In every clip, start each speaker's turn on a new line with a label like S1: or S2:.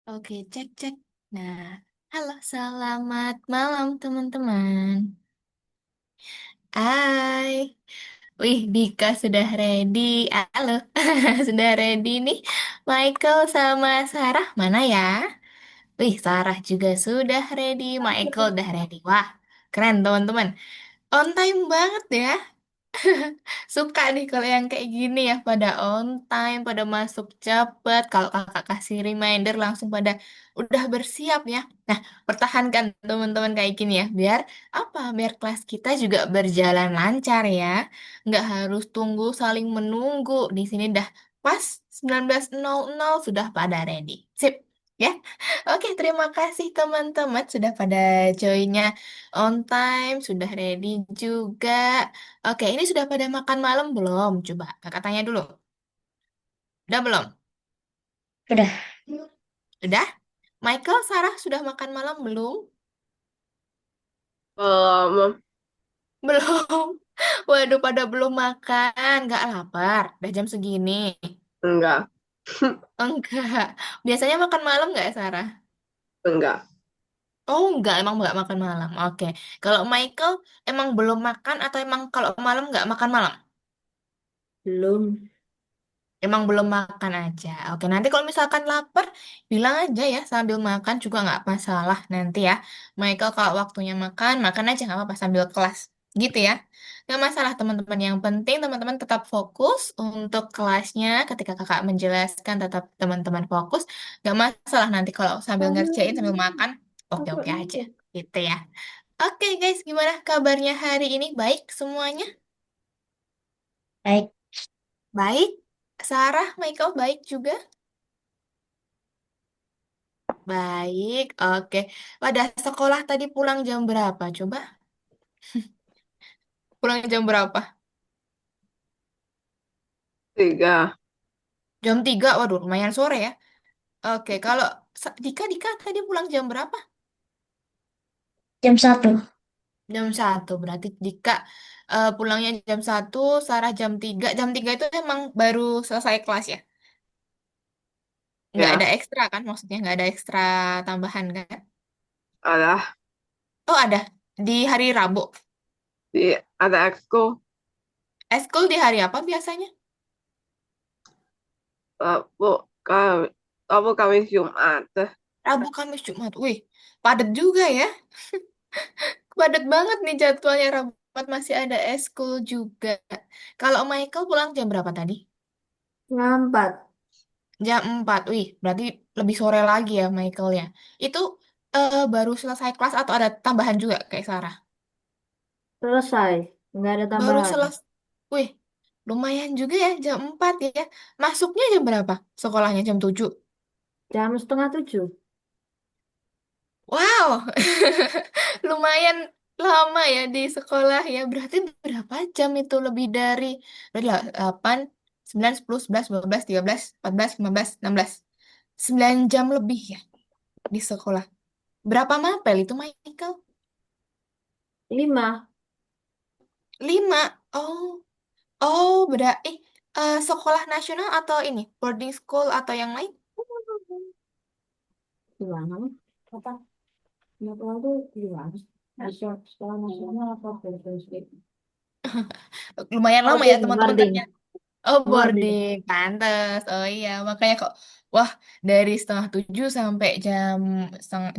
S1: Oke, cek cek. Nah, halo, selamat malam teman-teman. Hai. Wih, Dika sudah ready. Halo, sudah ready nih. Michael sama Sarah mana ya? Wih, Sarah juga sudah ready. Michael udah ready. Wah, keren teman-teman. On time banget ya. Suka nih kalau yang kayak gini ya, pada on time, pada masuk cepet. Kalau kakak kasih reminder langsung pada udah bersiap ya. Nah, pertahankan teman-teman kayak gini ya, biar apa? Biar kelas kita juga berjalan lancar ya. Nggak harus tunggu saling menunggu. Di sini dah pas 19.00 sudah pada ready. Sip. Ya, oke, terima kasih teman-teman sudah pada joinnya on time, sudah ready juga. Oke, ini sudah pada makan malam belum? Coba kakak tanya dulu. Udah belum?
S2: Udah,
S1: Udah? Michael, Sarah sudah makan malam belum?
S2: belum,
S1: Belum. Waduh, pada belum makan. Nggak lapar. Udah jam segini.
S2: enggak,
S1: Enggak. Biasanya makan malam nggak, Sarah?
S2: enggak,
S1: Oh, enggak. Emang nggak makan malam. Oke. Kalau Michael, emang belum makan atau emang kalau malam nggak makan malam?
S2: belum.
S1: Emang belum makan aja. Oke, nanti kalau misalkan lapar, bilang aja ya sambil makan juga nggak masalah nanti ya. Michael kalau waktunya makan, makan aja nggak apa-apa sambil kelas. Gitu ya. Nggak masalah teman-teman. Yang penting teman-teman tetap fokus untuk kelasnya. Ketika kakak menjelaskan tetap teman-teman fokus. Nggak masalah nanti kalau sambil ngerjain sambil makan, oke-oke aja. Gitu ya. Oke guys, gimana kabarnya hari ini? Baik semuanya?
S2: Baik,
S1: Baik. Sarah, Michael, baik juga? Baik, oke. Pada sekolah tadi pulang jam berapa? Coba pulang jam berapa?
S2: 3,
S1: Jam 3. Waduh, lumayan sore ya. Oke, kalau Dika tadi pulang jam berapa?
S2: jam 1.
S1: Jam 1. Berarti Dika pulangnya jam 1, Sarah jam 3. Jam 3 itu emang baru selesai kelas ya? Nggak ada
S2: ya,
S1: ekstra kan? Maksudnya nggak ada ekstra tambahan kan?
S2: ada
S1: Oh, ada. Di hari Rabu.
S2: di ada ekskul,
S1: Eskul di hari apa biasanya?
S2: Rabu, Kamis, Rabu, Kamis, Jumat.
S1: Rabu, Kamis, Jumat. Wih, padat juga ya. Padat banget nih jadwalnya Rabat masih ada eskul juga. Kalau Michael pulang jam berapa tadi?
S2: Ngambak,
S1: Jam 4. Wih, berarti lebih sore lagi ya Michael ya. Itu baru selesai kelas atau ada tambahan juga kayak Sarah?
S2: selesai. Nggak ada
S1: Baru
S2: tambahan.
S1: selesai. Wih, lumayan juga ya jam 4 ya. Masuknya jam berapa? Sekolahnya jam 7.
S2: Jam 6:30.
S1: Wow, lumayan lama ya di sekolah ya. Berarti berapa jam itu lebih dari berarti 8, 9, 10, 11, 12, 13, 14, 15, 16. 9 jam lebih ya di sekolah. Berapa mapel itu, Michael?
S2: 5.
S1: 5. Oh, oh, berarti sekolah nasional atau ini boarding school atau yang lain?
S2: Gimana? Apa? Nasional itu gimana? Sekolah nasional apa?
S1: Lumayan lama ya
S2: Boarding,
S1: teman-teman
S2: boarding,
S1: ternyata. Oh,
S2: boarding.
S1: boarding, pantes. Oh iya, makanya kok, wah, dari setengah 7 sampai jam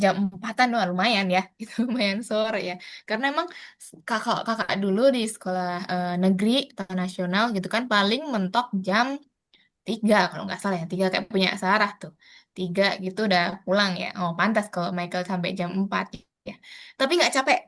S1: 4-an, wah lumayan ya, itu lumayan sore ya. Karena emang kakak kakak dulu di sekolah negeri atau nasional gitu kan, paling mentok jam 3 kalau nggak salah ya, 3 kayak punya Sarah tuh, 3 gitu udah pulang ya. Oh, pantas kalau Michael sampai jam 4 ya. Tapi nggak capek.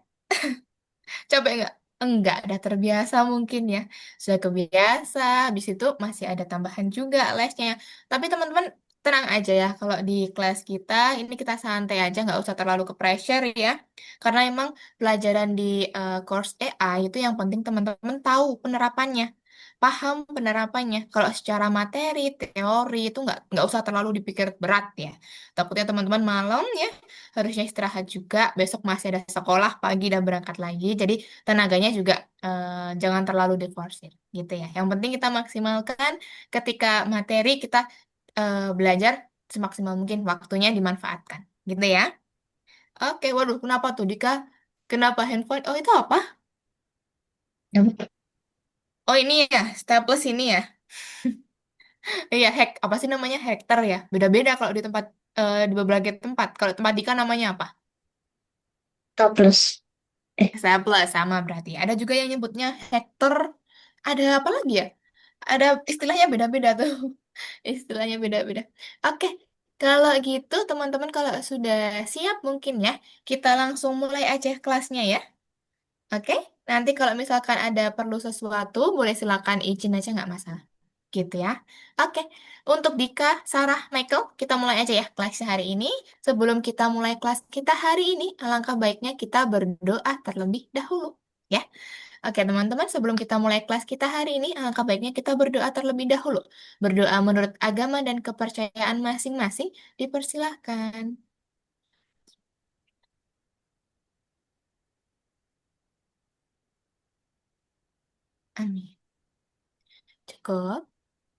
S1: Capek nggak? Enggak, udah terbiasa mungkin ya. Sudah kebiasa, habis itu masih ada tambahan juga lesnya. Tapi teman-teman tenang aja ya, kalau di kelas kita, ini kita santai aja, nggak usah terlalu ke pressure ya. Karena emang pelajaran di course AI itu yang penting teman-teman tahu penerapannya. Paham penerapannya. Kalau secara materi, teori itu nggak usah terlalu dipikir berat ya. Takutnya teman-teman malam ya, harusnya istirahat juga. Besok masih ada sekolah, pagi dan berangkat lagi. Jadi tenaganya juga jangan terlalu diforsir gitu ya. Yang penting kita maksimalkan ketika materi kita belajar. semaksimal mungkin waktunya dimanfaatkan. Gitu ya. Oke, waduh, kenapa tuh Dika? Kenapa handphone? Oh, itu apa? Oh, ini ya, staples ini ya. Iya, apa sih namanya? Hektar ya. Beda-beda kalau di tempat di berbagai tempat. Kalau tempat Dika namanya apa?
S3: Toples.
S1: Staples sama berarti. Ada juga yang nyebutnya hektar. Ada apa lagi ya? Ada istilahnya beda-beda tuh. Istilahnya beda-beda. Oke, kalau gitu teman-teman kalau sudah siap mungkin ya, kita langsung mulai aja kelasnya ya. Oke, nanti kalau misalkan ada perlu sesuatu, boleh silakan izin aja nggak masalah. Gitu ya. Oke, untuk Dika, Sarah, Michael, kita mulai aja ya kelasnya hari ini. Sebelum kita mulai kelas kita hari ini, alangkah baiknya kita berdoa terlebih dahulu. Ya, oke teman-teman, sebelum kita mulai kelas kita hari ini, alangkah baiknya kita berdoa terlebih dahulu. Berdoa menurut agama dan kepercayaan masing-masing, dipersilahkan. Amin. Cukup.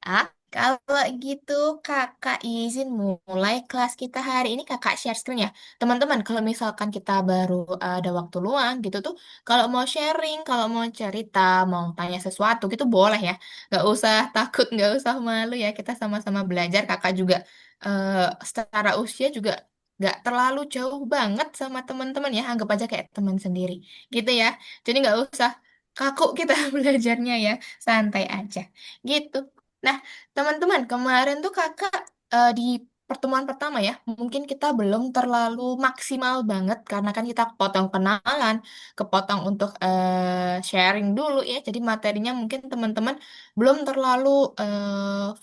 S1: Ah, kalau gitu kakak izin mulai kelas kita hari ini kakak share screen ya. Teman-teman, kalau misalkan kita baru ada waktu luang gitu tuh, kalau mau sharing, kalau mau cerita, mau tanya sesuatu gitu boleh ya. Nggak usah takut, nggak usah malu ya. Kita sama-sama belajar. Kakak juga eh, secara usia juga nggak terlalu jauh banget sama teman-teman ya. Anggap aja kayak teman sendiri gitu ya. Jadi nggak usah kaku kita belajarnya ya. Santai aja gitu. Nah, teman-teman, kemarin tuh kakak di pertemuan pertama ya, mungkin kita belum terlalu maksimal banget karena kan kita kepotong kenalan, kepotong untuk sharing dulu ya. Jadi materinya mungkin teman-teman belum terlalu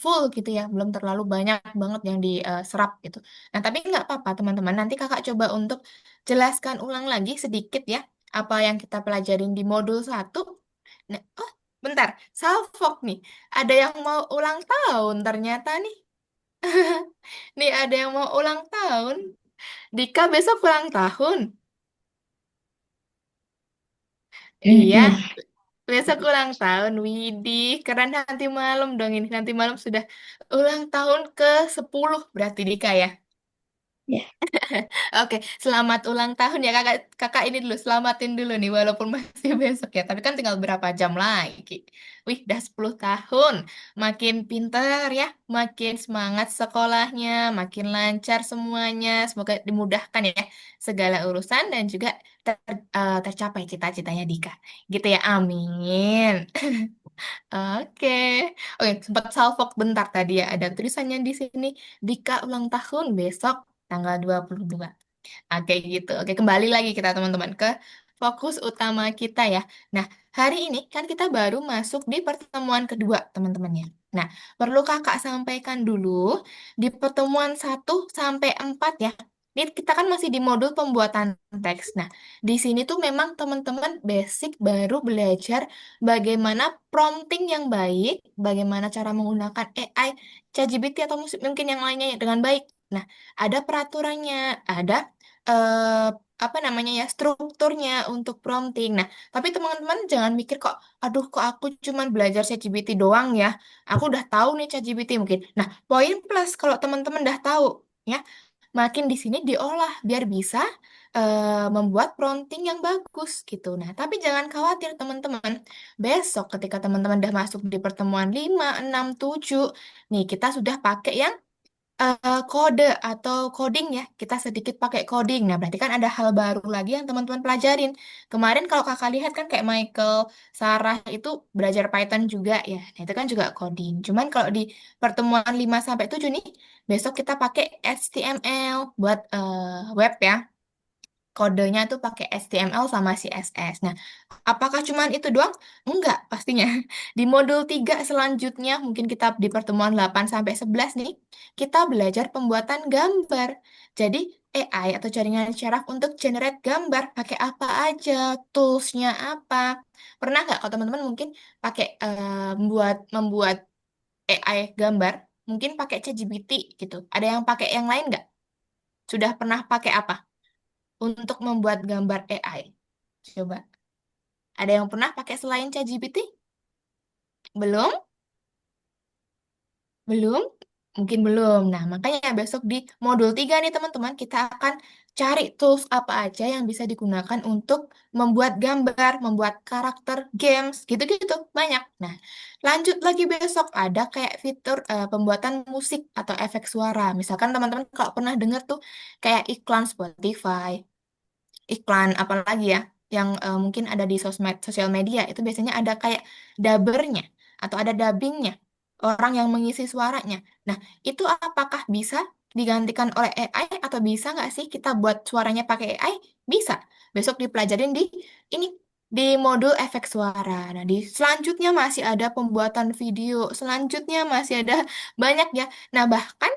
S1: full gitu ya, belum terlalu banyak banget yang diserap gitu. Nah, tapi nggak apa-apa teman-teman, nanti kakak coba untuk jelaskan ulang lagi sedikit ya, apa yang kita pelajarin di modul satu. Nah, oh, bentar, Salfok nih. Ada yang mau ulang tahun ternyata nih. Nih ada yang mau ulang tahun. Dika besok ulang tahun. Iya,
S3: Iya.
S1: besok ulang tahun. Widih, keren nanti malam dong ini. Nanti malam sudah ulang tahun ke-10 berarti Dika ya.
S3: Ya.
S1: Oke, selamat ulang tahun ya kakak. Kakak ini dulu, selamatin dulu nih walaupun masih besok ya. Tapi kan tinggal berapa jam lagi. Wih, udah 10 tahun. Makin pinter ya, makin semangat sekolahnya, makin lancar semuanya. Semoga dimudahkan ya segala urusan dan juga tercapai cita-citanya Dika. Gitu ya, amin. Oke. Oke, sempat salvok bentar tadi ya. Ada tulisannya di sini. Dika ulang tahun besok tanggal 22. Oke gitu. Oke, kembali lagi kita teman-teman ke fokus utama kita ya. Nah, hari ini kan kita baru masuk di pertemuan kedua teman-teman ya. Nah, perlu kakak sampaikan dulu di pertemuan 1 sampai 4 ya. Ini kita kan masih di modul pembuatan teks. Nah, di sini tuh memang teman-teman basic baru belajar bagaimana prompting yang baik, bagaimana cara menggunakan AI, ChatGPT atau mungkin yang lainnya dengan baik. Nah, ada peraturannya, ada eh, apa namanya ya strukturnya untuk prompting. Nah, tapi teman-teman jangan mikir kok, aduh kok aku cuman belajar ChatGPT doang ya. Aku udah tahu nih ChatGPT mungkin. Nah, poin plus kalau teman-teman udah tahu ya, makin di sini diolah biar bisa membuat prompting yang bagus gitu. Nah, tapi jangan khawatir teman-teman. Besok ketika teman-teman udah masuk di pertemuan 5, 6, 7, nih kita sudah pakai yang kode atau coding ya, kita sedikit pakai coding. Nah, berarti kan ada hal baru lagi yang teman-teman pelajarin. Kemarin kalau kakak lihat kan kayak Michael, Sarah itu belajar Python juga ya. Nah, itu kan juga coding. Cuman kalau di pertemuan 5 sampai 7 nih, besok kita pakai HTML buat web ya. Kodenya tuh pakai HTML sama CSS. Nah, apakah cuman itu doang? Enggak, pastinya. Di modul 3 selanjutnya, mungkin kita di pertemuan 8 sampai 11 nih, kita belajar pembuatan gambar. Jadi, AI atau jaringan syaraf untuk generate gambar, pakai apa aja, toolsnya apa. Pernah nggak kalau teman-teman mungkin pakai membuat AI gambar, mungkin pakai ChatGPT gitu. Ada yang pakai yang lain nggak? Sudah pernah pakai apa untuk membuat gambar AI? Coba. Ada yang pernah pakai selain ChatGPT? Belum? Belum? Mungkin belum. Nah, makanya besok di modul 3 nih teman-teman, kita akan cari tools apa aja yang bisa digunakan untuk membuat gambar, membuat karakter, games, gitu-gitu. Banyak. Nah, lanjut lagi besok ada kayak fitur pembuatan musik atau efek suara. Misalkan teman-teman kalau pernah dengar tuh kayak iklan Spotify, iklan apalagi ya yang mungkin ada di sosial media itu biasanya ada kayak dubbernya atau ada dubbingnya orang yang mengisi suaranya. Nah, itu apakah bisa digantikan oleh AI atau bisa nggak sih kita buat suaranya pakai AI? Bisa. Besok dipelajarin di ini di modul efek suara. Nah, di selanjutnya masih ada pembuatan video, selanjutnya masih ada banyak ya. Nah, bahkan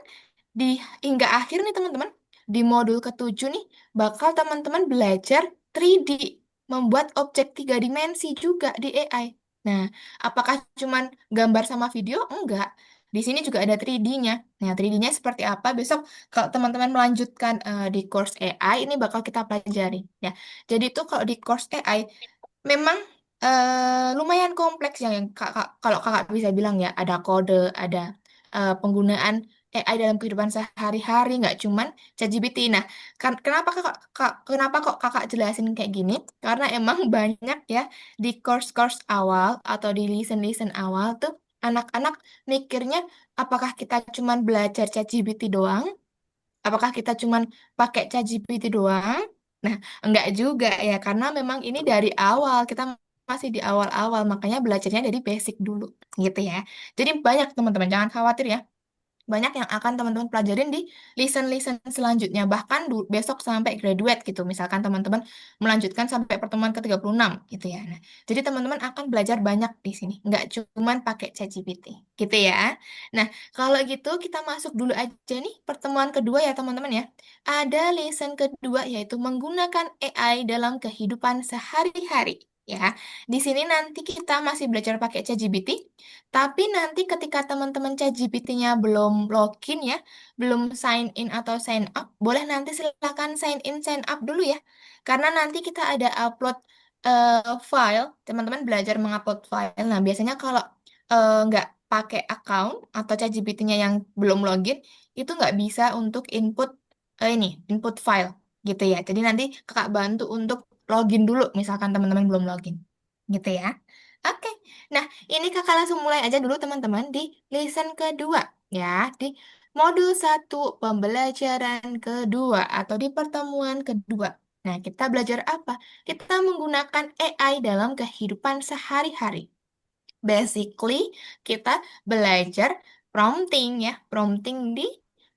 S1: di hingga akhir nih teman-teman, di modul ketujuh nih, bakal teman-teman belajar 3D, membuat objek tiga dimensi juga di AI. Nah, apakah cuman gambar sama video? Enggak. Di sini juga ada 3D-nya. Nah, 3D-nya seperti apa? Besok kalau teman-teman melanjutkan di course AI, ini bakal kita pelajari. Ya, jadi itu kalau di course AI, memang lumayan kompleks yang kalau kakak bisa bilang ya, ada kode, ada penggunaan AI dalam kehidupan sehari-hari, nggak cuman ChatGPT. Nah, kenapa kenapa kok kakak jelasin kayak gini? Karena emang banyak ya di course-course awal atau di listen-listen awal tuh anak-anak mikirnya apakah kita cuman belajar ChatGPT doang? Apakah kita cuman pakai ChatGPT doang? Nah, enggak juga ya, karena memang ini dari awal, kita masih di awal-awal, makanya belajarnya dari basic dulu, gitu ya. Jadi banyak teman-teman, jangan khawatir ya. Banyak yang akan teman-teman pelajarin di listen-listen selanjutnya, bahkan besok sampai graduate gitu. Misalkan teman-teman melanjutkan sampai pertemuan ke-36 gitu ya. Nah, jadi teman-teman akan belajar banyak di sini, nggak cuman pakai ChatGPT, gitu ya. Nah, kalau gitu kita masuk dulu aja nih pertemuan kedua ya teman-teman ya. Ada lesson kedua yaitu menggunakan AI dalam kehidupan sehari-hari. Ya, di sini nanti kita masih belajar pakai ChatGPT, tapi nanti ketika teman-teman ChatGPT-nya belum login ya, belum sign in atau sign up, boleh nanti silakan sign in, sign up dulu ya. Karena nanti kita ada upload file, teman-teman belajar mengupload file. Nah, biasanya kalau nggak pakai account atau ChatGPT-nya yang belum login, itu nggak bisa untuk input input file gitu ya. Jadi nanti kakak bantu untuk login dulu, misalkan teman-teman belum login, gitu ya. Oke, nah ini kakak langsung mulai aja dulu teman-teman di lesson kedua ya, di modul satu pembelajaran kedua atau di pertemuan kedua. Nah, kita belajar apa? Kita menggunakan AI dalam kehidupan sehari-hari. Basically, kita belajar prompting ya, prompting di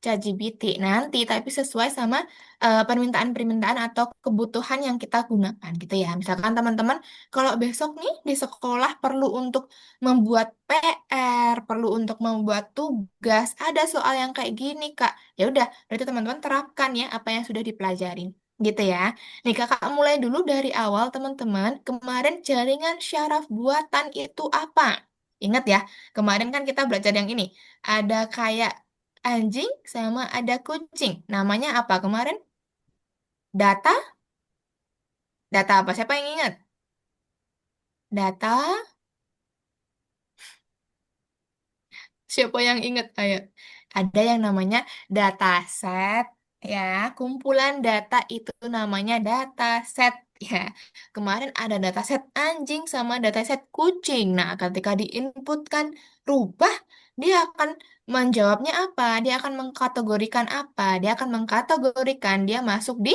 S1: ChatGPT nanti, tapi sesuai sama permintaan-permintaan atau kebutuhan yang kita gunakan gitu ya. Misalkan teman-teman, kalau besok nih di sekolah perlu untuk membuat PR, perlu untuk membuat tugas, ada soal yang kayak gini, Kak. Ya udah, berarti teman-teman terapkan ya apa yang sudah dipelajarin. Gitu ya. Nih kakak mulai dulu dari awal teman-teman. Kemarin jaringan syaraf buatan itu apa? Ingat ya, kemarin kan kita belajar yang ini. Ada kayak anjing sama ada kucing. Namanya apa kemarin? Data? Data apa? Siapa yang ingat? Data? Siapa yang ingat? Ayo. Ada yang namanya dataset, ya. Kumpulan data itu namanya dataset, ya. Kemarin ada dataset anjing sama dataset kucing. Nah, ketika diinputkan rubah, dia akan menjawabnya apa? Dia akan mengkategorikan apa? Dia akan mengkategorikan dia masuk di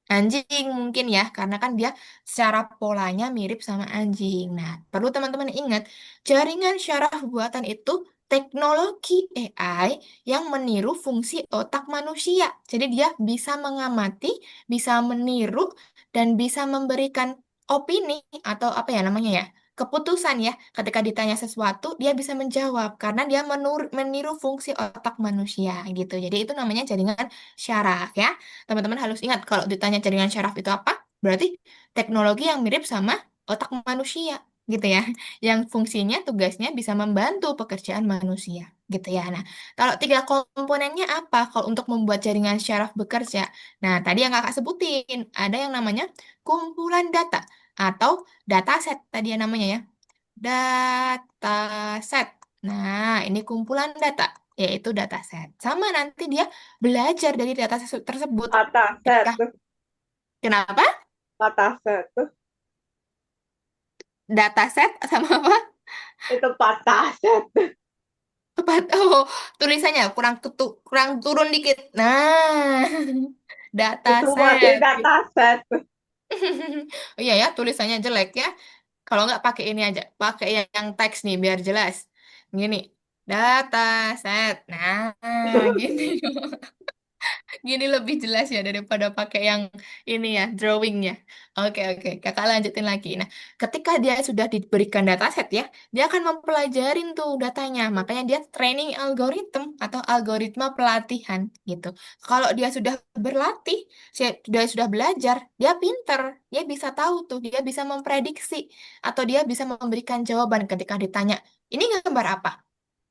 S1: anjing mungkin ya, karena kan dia secara polanya mirip sama anjing. Nah, perlu teman-teman ingat, jaringan syaraf buatan itu teknologi AI yang meniru fungsi otak manusia. Jadi dia bisa mengamati, bisa meniru, dan bisa memberikan opini atau apa ya namanya ya, keputusan ya. Ketika ditanya sesuatu, dia bisa menjawab karena dia meniru fungsi otak manusia gitu. Jadi itu namanya jaringan syaraf ya. Teman-teman harus ingat kalau ditanya jaringan syaraf itu apa, berarti teknologi yang mirip sama otak manusia gitu ya, yang fungsinya tugasnya bisa membantu pekerjaan manusia gitu ya. Nah, kalau tiga komponennya apa kalau untuk membuat jaringan syaraf bekerja? Nah, tadi yang kakak sebutin ada yang namanya kumpulan data atau dataset tadi yang namanya ya, dataset. Nah, ini kumpulan data. yaitu dataset. Sama nanti dia belajar dari tersebut.
S2: Dataset
S1: Ketika,
S2: tuh,
S1: kenapa?
S2: dataset tuh.
S1: Dataset sama apa?
S2: Itu pataset.
S1: Tepat. Oh, tulisannya kurang turun dikit. Nah,
S2: Itu masih
S1: dataset.
S2: dataset.
S1: Oh iya ya, tulisannya jelek ya. Kalau nggak pakai ini aja, pakai yang teks nih biar jelas. Gini, dataset. Nah, gini. Gini lebih jelas ya daripada pakai yang ini ya, drawingnya. Oke, oke. Kakak lanjutin lagi. Nah, ketika dia sudah diberikan dataset ya, dia akan mempelajarin tuh datanya. Makanya dia training algoritma atau algoritma pelatihan gitu. Kalau dia sudah berlatih, dia sudah belajar, dia pinter. Dia bisa tahu tuh, dia bisa memprediksi atau dia bisa memberikan jawaban ketika ditanya, ini gambar apa?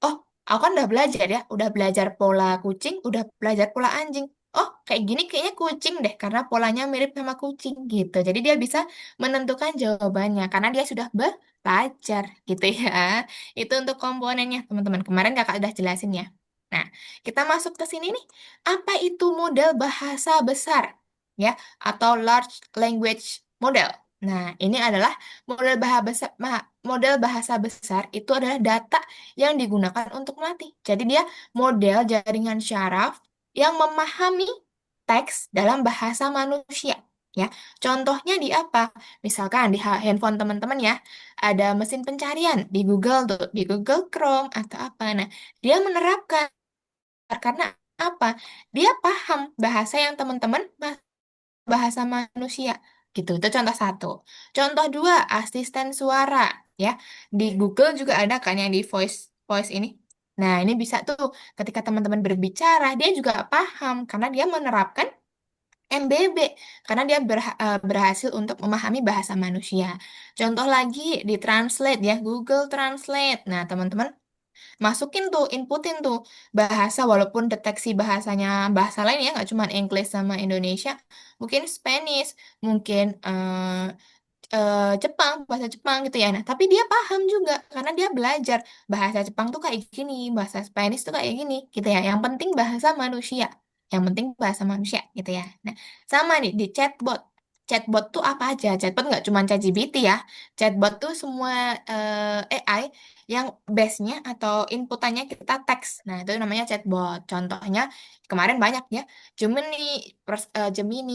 S1: Oh, aku kan udah belajar ya, udah belajar pola kucing, udah belajar pola anjing. Oh, kayak gini kayaknya kucing deh, karena polanya mirip sama kucing gitu. Jadi dia bisa menentukan jawabannya, karena dia sudah belajar gitu ya. Itu untuk komponennya, teman-teman. Kemarin kakak udah jelasin ya. Nah, kita masuk ke sini nih. Apa itu model bahasa besar? Ya, atau large language model. Nah, ini adalah model bahasa besar itu adalah data yang digunakan untuk melatih. Jadi dia model jaringan syaraf yang memahami teks dalam bahasa manusia. Ya, contohnya di apa? Misalkan di handphone teman-teman ya, ada mesin pencarian di Google tuh, di Google Chrome atau apa. Nah, dia menerapkan karena apa? Dia paham bahasa yang teman-teman bahasa manusia gitu. Itu contoh satu. Contoh dua, asisten suara ya. Di Google juga ada kan yang di voice voice ini. Nah, ini bisa tuh ketika teman-teman berbicara, dia juga paham karena dia menerapkan MBB karena dia berhasil untuk memahami bahasa manusia. Contoh lagi di Translate ya, Google Translate. Nah, teman-teman masukin tuh, inputin tuh bahasa walaupun deteksi bahasanya bahasa lain ya, nggak cuma English sama Indonesia, mungkin Spanish, mungkin Jepang, bahasa Jepang gitu ya. Nah, tapi dia paham juga karena dia belajar bahasa Jepang tuh kayak gini, bahasa Spanish tuh kayak gini gitu ya. Yang penting bahasa manusia. Yang penting bahasa manusia gitu ya. Nah, sama nih di chatbot. Chatbot tuh apa aja? Chatbot nggak cuma ChatGPT ya. Chatbot tuh semua AI yang base-nya atau inputannya kita teks. Nah, itu namanya chatbot. Contohnya kemarin banyak ya. Gemini,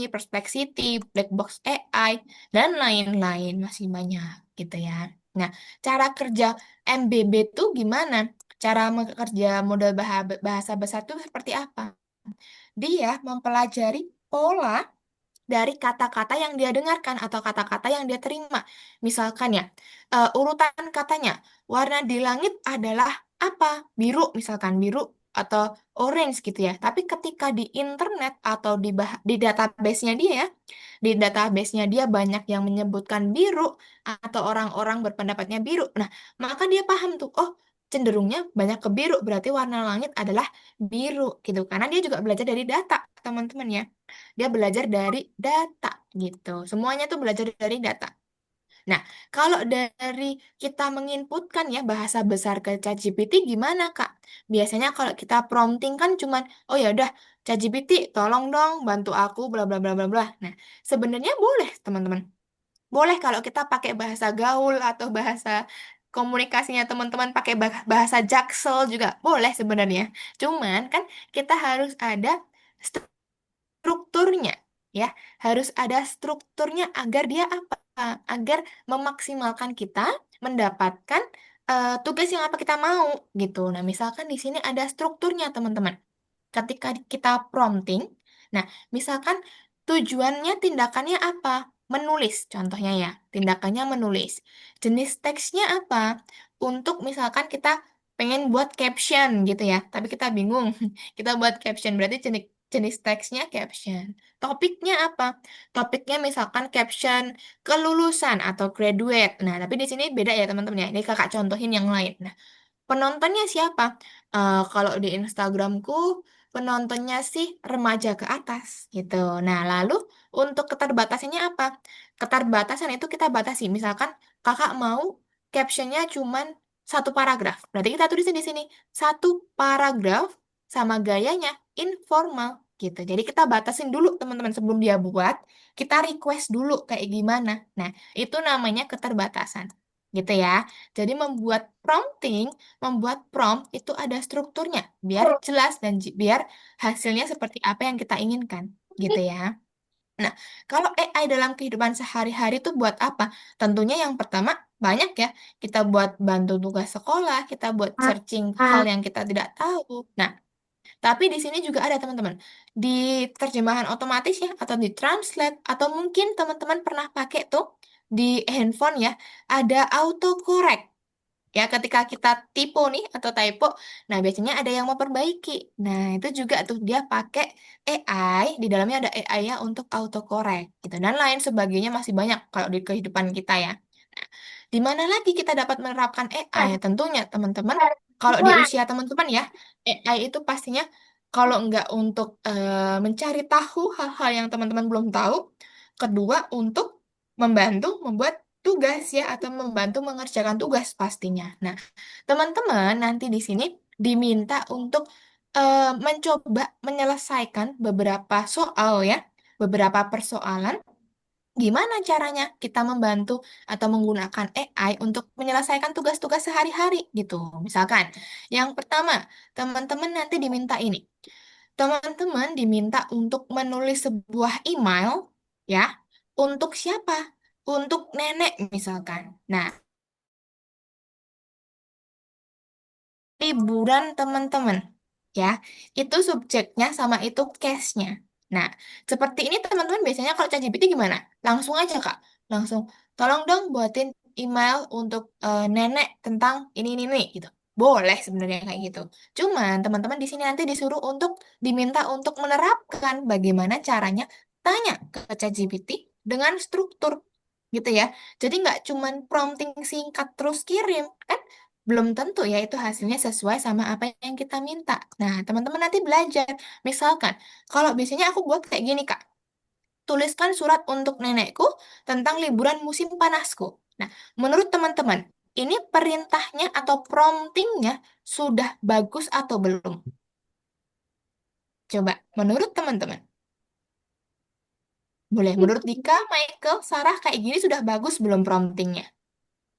S1: Perplexity, Blackbox AI, dan lain-lain masih banyak gitu ya. Nah, cara kerja MBB itu gimana? Cara kerja model bahasa besar itu seperti apa? Dia mempelajari pola dari kata-kata yang dia dengarkan atau kata-kata yang dia terima. Misalkan ya, urutan katanya, warna di langit adalah apa? Biru, misalkan biru atau orange gitu ya. Tapi ketika di internet atau di database-nya dia ya, di database-nya dia banyak yang menyebutkan biru atau orang-orang berpendapatnya biru. Nah, maka dia paham tuh, oh cenderungnya banyak ke biru, berarti warna langit adalah biru gitu. Karena dia juga belajar dari data, teman-teman ya. Dia belajar dari data gitu. Semuanya tuh belajar dari data. Nah, kalau dari kita menginputkan ya bahasa besar ke ChatGPT gimana, Kak? Biasanya kalau kita prompting kan cuman, oh ya udah, ChatGPT tolong dong bantu aku bla bla bla bla bla. Nah, sebenarnya boleh, teman-teman. Boleh kalau kita pakai bahasa gaul atau bahasa komunikasinya teman-teman pakai bahasa Jaksel juga boleh sebenarnya. Cuman kan kita harus ada strukturnya ya, harus ada strukturnya agar dia apa, agar memaksimalkan kita mendapatkan tugas yang apa kita mau gitu. Nah, misalkan di sini ada strukturnya teman-teman, ketika kita prompting, nah misalkan tujuannya tindakannya apa, menulis contohnya ya, tindakannya menulis, jenis teksnya apa, untuk misalkan kita pengen buat caption gitu ya, tapi kita bingung kita buat caption berarti jenis jenis teksnya caption. Topiknya apa? Topiknya misalkan caption kelulusan atau graduate. Nah, tapi di sini beda ya teman-teman ya. Ini kakak contohin yang lain. Nah, penontonnya siapa? Kalau di Instagramku, penontonnya sih remaja ke atas gitu. Nah, lalu untuk keterbatasannya apa? Keterbatasan itu kita batasi. Misalkan kakak mau captionnya cuman satu paragraf. Berarti kita tulisin di sini satu paragraf sama gayanya informal gitu. Jadi kita batasin dulu teman-teman sebelum dia buat, kita request dulu kayak gimana. Nah, itu namanya keterbatasan. Gitu ya. Jadi membuat prompt itu ada strukturnya biar jelas dan biar hasilnya seperti apa yang kita inginkan. Gitu ya. Nah, kalau AI dalam kehidupan sehari-hari itu buat apa? Tentunya yang pertama banyak ya. Kita buat bantu tugas sekolah, kita buat searching hal yang kita tidak tahu. Nah, tapi di sini juga ada teman-teman. Di terjemahan otomatis ya, atau di translate, atau mungkin teman-teman pernah pakai tuh di handphone ya, ada autocorrect. Ya, ketika kita typo nih atau typo, nah biasanya ada yang memperbaiki. Nah, itu juga tuh dia pakai AI, di dalamnya ada AI ya untuk autocorrect gitu. Dan lain sebagainya masih banyak kalau di kehidupan kita ya. Nah, di mana lagi kita dapat menerapkan AI? Tentunya teman-teman, kalau di usia teman-teman ya, AI itu pastinya kalau nggak untuk mencari tahu hal-hal yang teman-teman belum tahu, kedua untuk membantu membuat tugas ya atau membantu mengerjakan tugas pastinya. Nah, teman-teman nanti di sini diminta untuk mencoba menyelesaikan beberapa soal ya, beberapa persoalan. Gimana caranya kita membantu atau menggunakan AI untuk menyelesaikan tugas-tugas sehari-hari gitu. Misalkan, yang pertama, teman-teman nanti diminta ini. Teman-teman diminta untuk menulis sebuah email ya, untuk siapa? Untuk nenek misalkan. Nah, liburan teman-teman ya, itu subjeknya sama itu case-nya. Nah, seperti ini teman-teman biasanya kalau ChatGPT gimana? Langsung aja Kak, langsung tolong dong buatin email untuk nenek tentang ini gitu. Boleh sebenarnya kayak gitu. Cuman teman-teman di sini nanti disuruh untuk diminta untuk menerapkan bagaimana caranya tanya ke ChatGPT dengan struktur gitu ya. Jadi nggak cuman prompting singkat terus kirim kan? Belum tentu ya itu hasilnya sesuai sama apa yang kita minta. Nah, teman-teman nanti belajar. Misalkan, kalau biasanya aku buat kayak gini, Kak. Tuliskan surat untuk nenekku tentang liburan musim panasku. Nah, menurut teman-teman, ini perintahnya atau promptingnya sudah bagus atau belum? Coba, menurut teman-teman. Boleh, menurut Dika, Michael, Sarah, kayak gini sudah bagus belum promptingnya?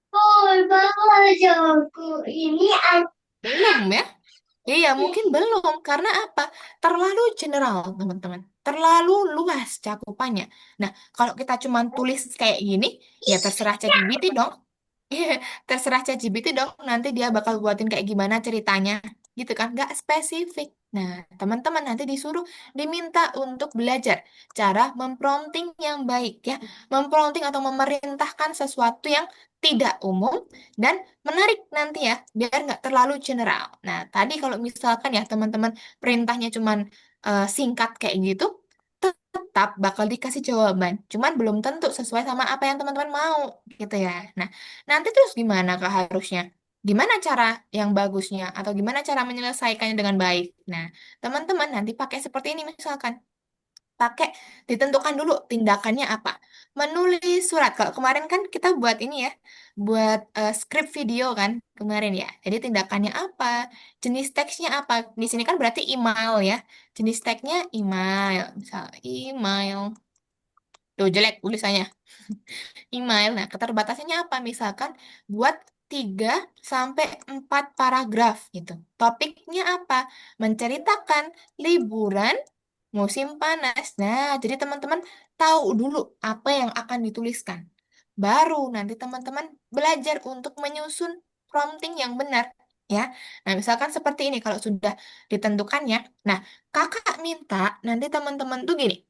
S2: Oh, bagus jawabanku. Ini
S1: Belum ya? Iya, mungkin belum. Karena apa? Terlalu general, teman-teman. Terlalu luas cakupannya. Nah, kalau kita cuma tulis kayak gini, ya terserah ChatGPT dong. Iya, terserah ChatGPT dong. Nanti dia bakal buatin kayak gimana ceritanya. Gitu kan? Nggak spesifik. Nah, teman-teman nanti disuruh, diminta untuk belajar cara memprompting yang baik ya. Memprompting atau memerintahkan sesuatu yang tidak umum dan menarik nanti ya, biar nggak terlalu general. Nah, tadi kalau misalkan ya teman-teman perintahnya cuman singkat kayak gitu, tetap bakal dikasih jawaban. Cuman belum tentu sesuai sama apa yang teman-teman mau gitu ya. Nah, nanti terus gimana Kak harusnya? Gimana cara yang bagusnya atau gimana cara menyelesaikannya dengan baik? Nah, teman-teman nanti pakai seperti ini misalkan pakai ditentukan dulu tindakannya apa. Menulis surat. Kalau kemarin kan kita buat ini ya, buat skrip video kan kemarin ya. Jadi tindakannya apa, jenis teksnya apa. Di sini kan berarti email ya. Jenis teksnya email, misal email. Tuh jelek tulisannya. Email. Nah, keterbatasannya apa? Misalkan buat 3 sampai 4 paragraf gitu. Topiknya apa? Menceritakan liburan musim panas. Nah, jadi teman-teman tahu dulu apa yang akan dituliskan. Baru nanti teman-teman belajar untuk menyusun prompting yang benar. Ya, nah misalkan seperti ini kalau sudah ditentukan ya. Nah, kakak minta nanti teman-teman tuh gini,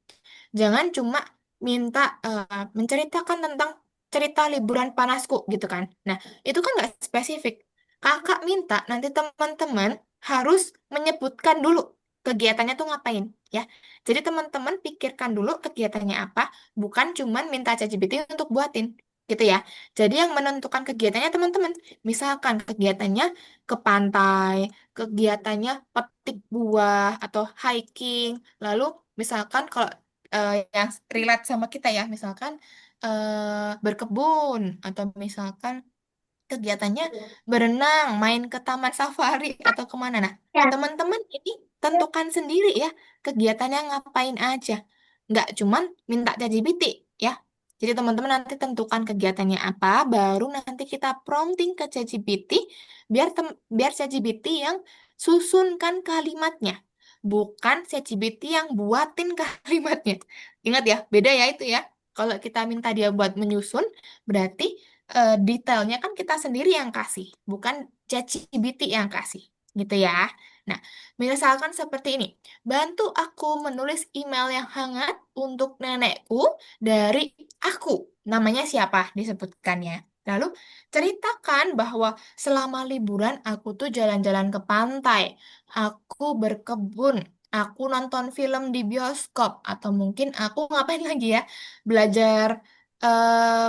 S1: jangan cuma minta menceritakan tentang cerita liburan panasku gitu kan. Nah, itu kan nggak spesifik. Kakak minta nanti teman-teman harus menyebutkan dulu kegiatannya tuh ngapain ya. Jadi teman-teman pikirkan dulu kegiatannya apa, bukan cuman minta ChatGPT untuk buatin gitu ya. Jadi yang menentukan kegiatannya teman-teman. Misalkan kegiatannya ke pantai, kegiatannya petik buah atau hiking. Lalu misalkan kalau yang relate sama kita ya, misalkan berkebun atau misalkan kegiatannya berenang, main ke taman safari atau kemana. Nah, teman-teman ini tentukan sendiri ya kegiatannya ngapain aja. Nggak cuman minta ChatGPT ya. Jadi teman-teman nanti tentukan kegiatannya apa, baru nanti kita prompting ke ChatGPT biar ChatGPT yang susunkan kalimatnya, bukan ChatGPT yang buatin kalimatnya. Ingat ya, beda ya itu ya. Kalau kita minta dia buat menyusun, berarti detailnya kan kita sendiri yang kasih, bukan ChatGPT yang kasih, gitu ya. Nah, misalkan seperti ini, bantu aku menulis email yang hangat untuk nenekku dari aku. Namanya siapa disebutkannya. Lalu ceritakan bahwa selama liburan aku tuh jalan-jalan ke pantai, aku berkebun, aku nonton film di bioskop, atau mungkin aku ngapain lagi ya, belajar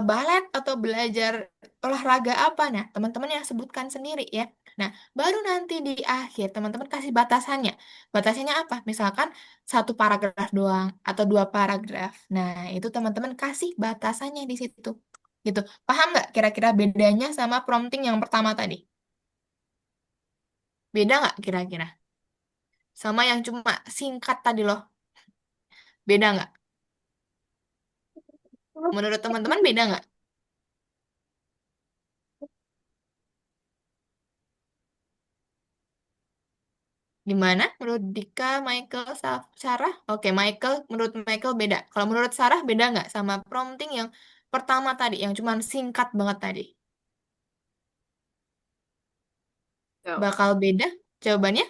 S1: balet atau belajar olahraga apa. Nah, teman-teman yang sebutkan sendiri ya. Nah, baru nanti di akhir teman-teman kasih batasannya. Batasannya apa? Misalkan satu paragraf doang atau dua paragraf. Nah, itu teman-teman kasih batasannya di situ. Gitu. Paham nggak kira-kira bedanya sama prompting yang pertama tadi? Beda nggak kira-kira? Sama yang cuma singkat tadi loh. Beda nggak? Menurut teman-teman beda nggak? Gimana? Menurut Dika, Michael, Sarah? Oke, Michael, menurut Michael beda. Kalau menurut Sarah beda nggak sama prompting yang pertama tadi, yang cuma singkat banget tadi?
S2: Ya.
S1: Bakal beda jawabannya?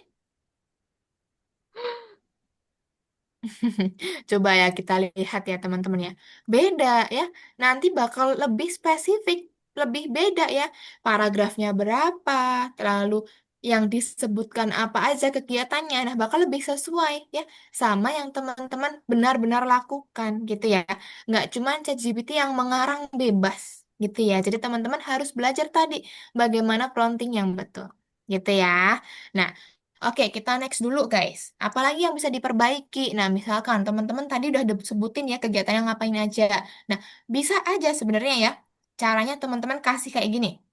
S1: Coba ya kita lihat ya teman-teman ya. Beda ya. Nanti bakal lebih spesifik, lebih beda ya. Paragrafnya berapa, lalu yang disebutkan apa aja kegiatannya. Nah, bakal lebih sesuai ya sama yang teman-teman benar-benar lakukan gitu ya. Nggak cuma ChatGPT yang mengarang bebas gitu ya. Jadi teman-teman harus belajar tadi bagaimana prompting yang betul. Gitu ya. Nah, oke, kita next dulu guys. Apalagi yang bisa diperbaiki? Nah, misalkan teman-teman tadi udah sebutin ya kegiatannya ngapain aja. Nah, bisa aja sebenarnya ya. Caranya teman-teman kasih kayak gini.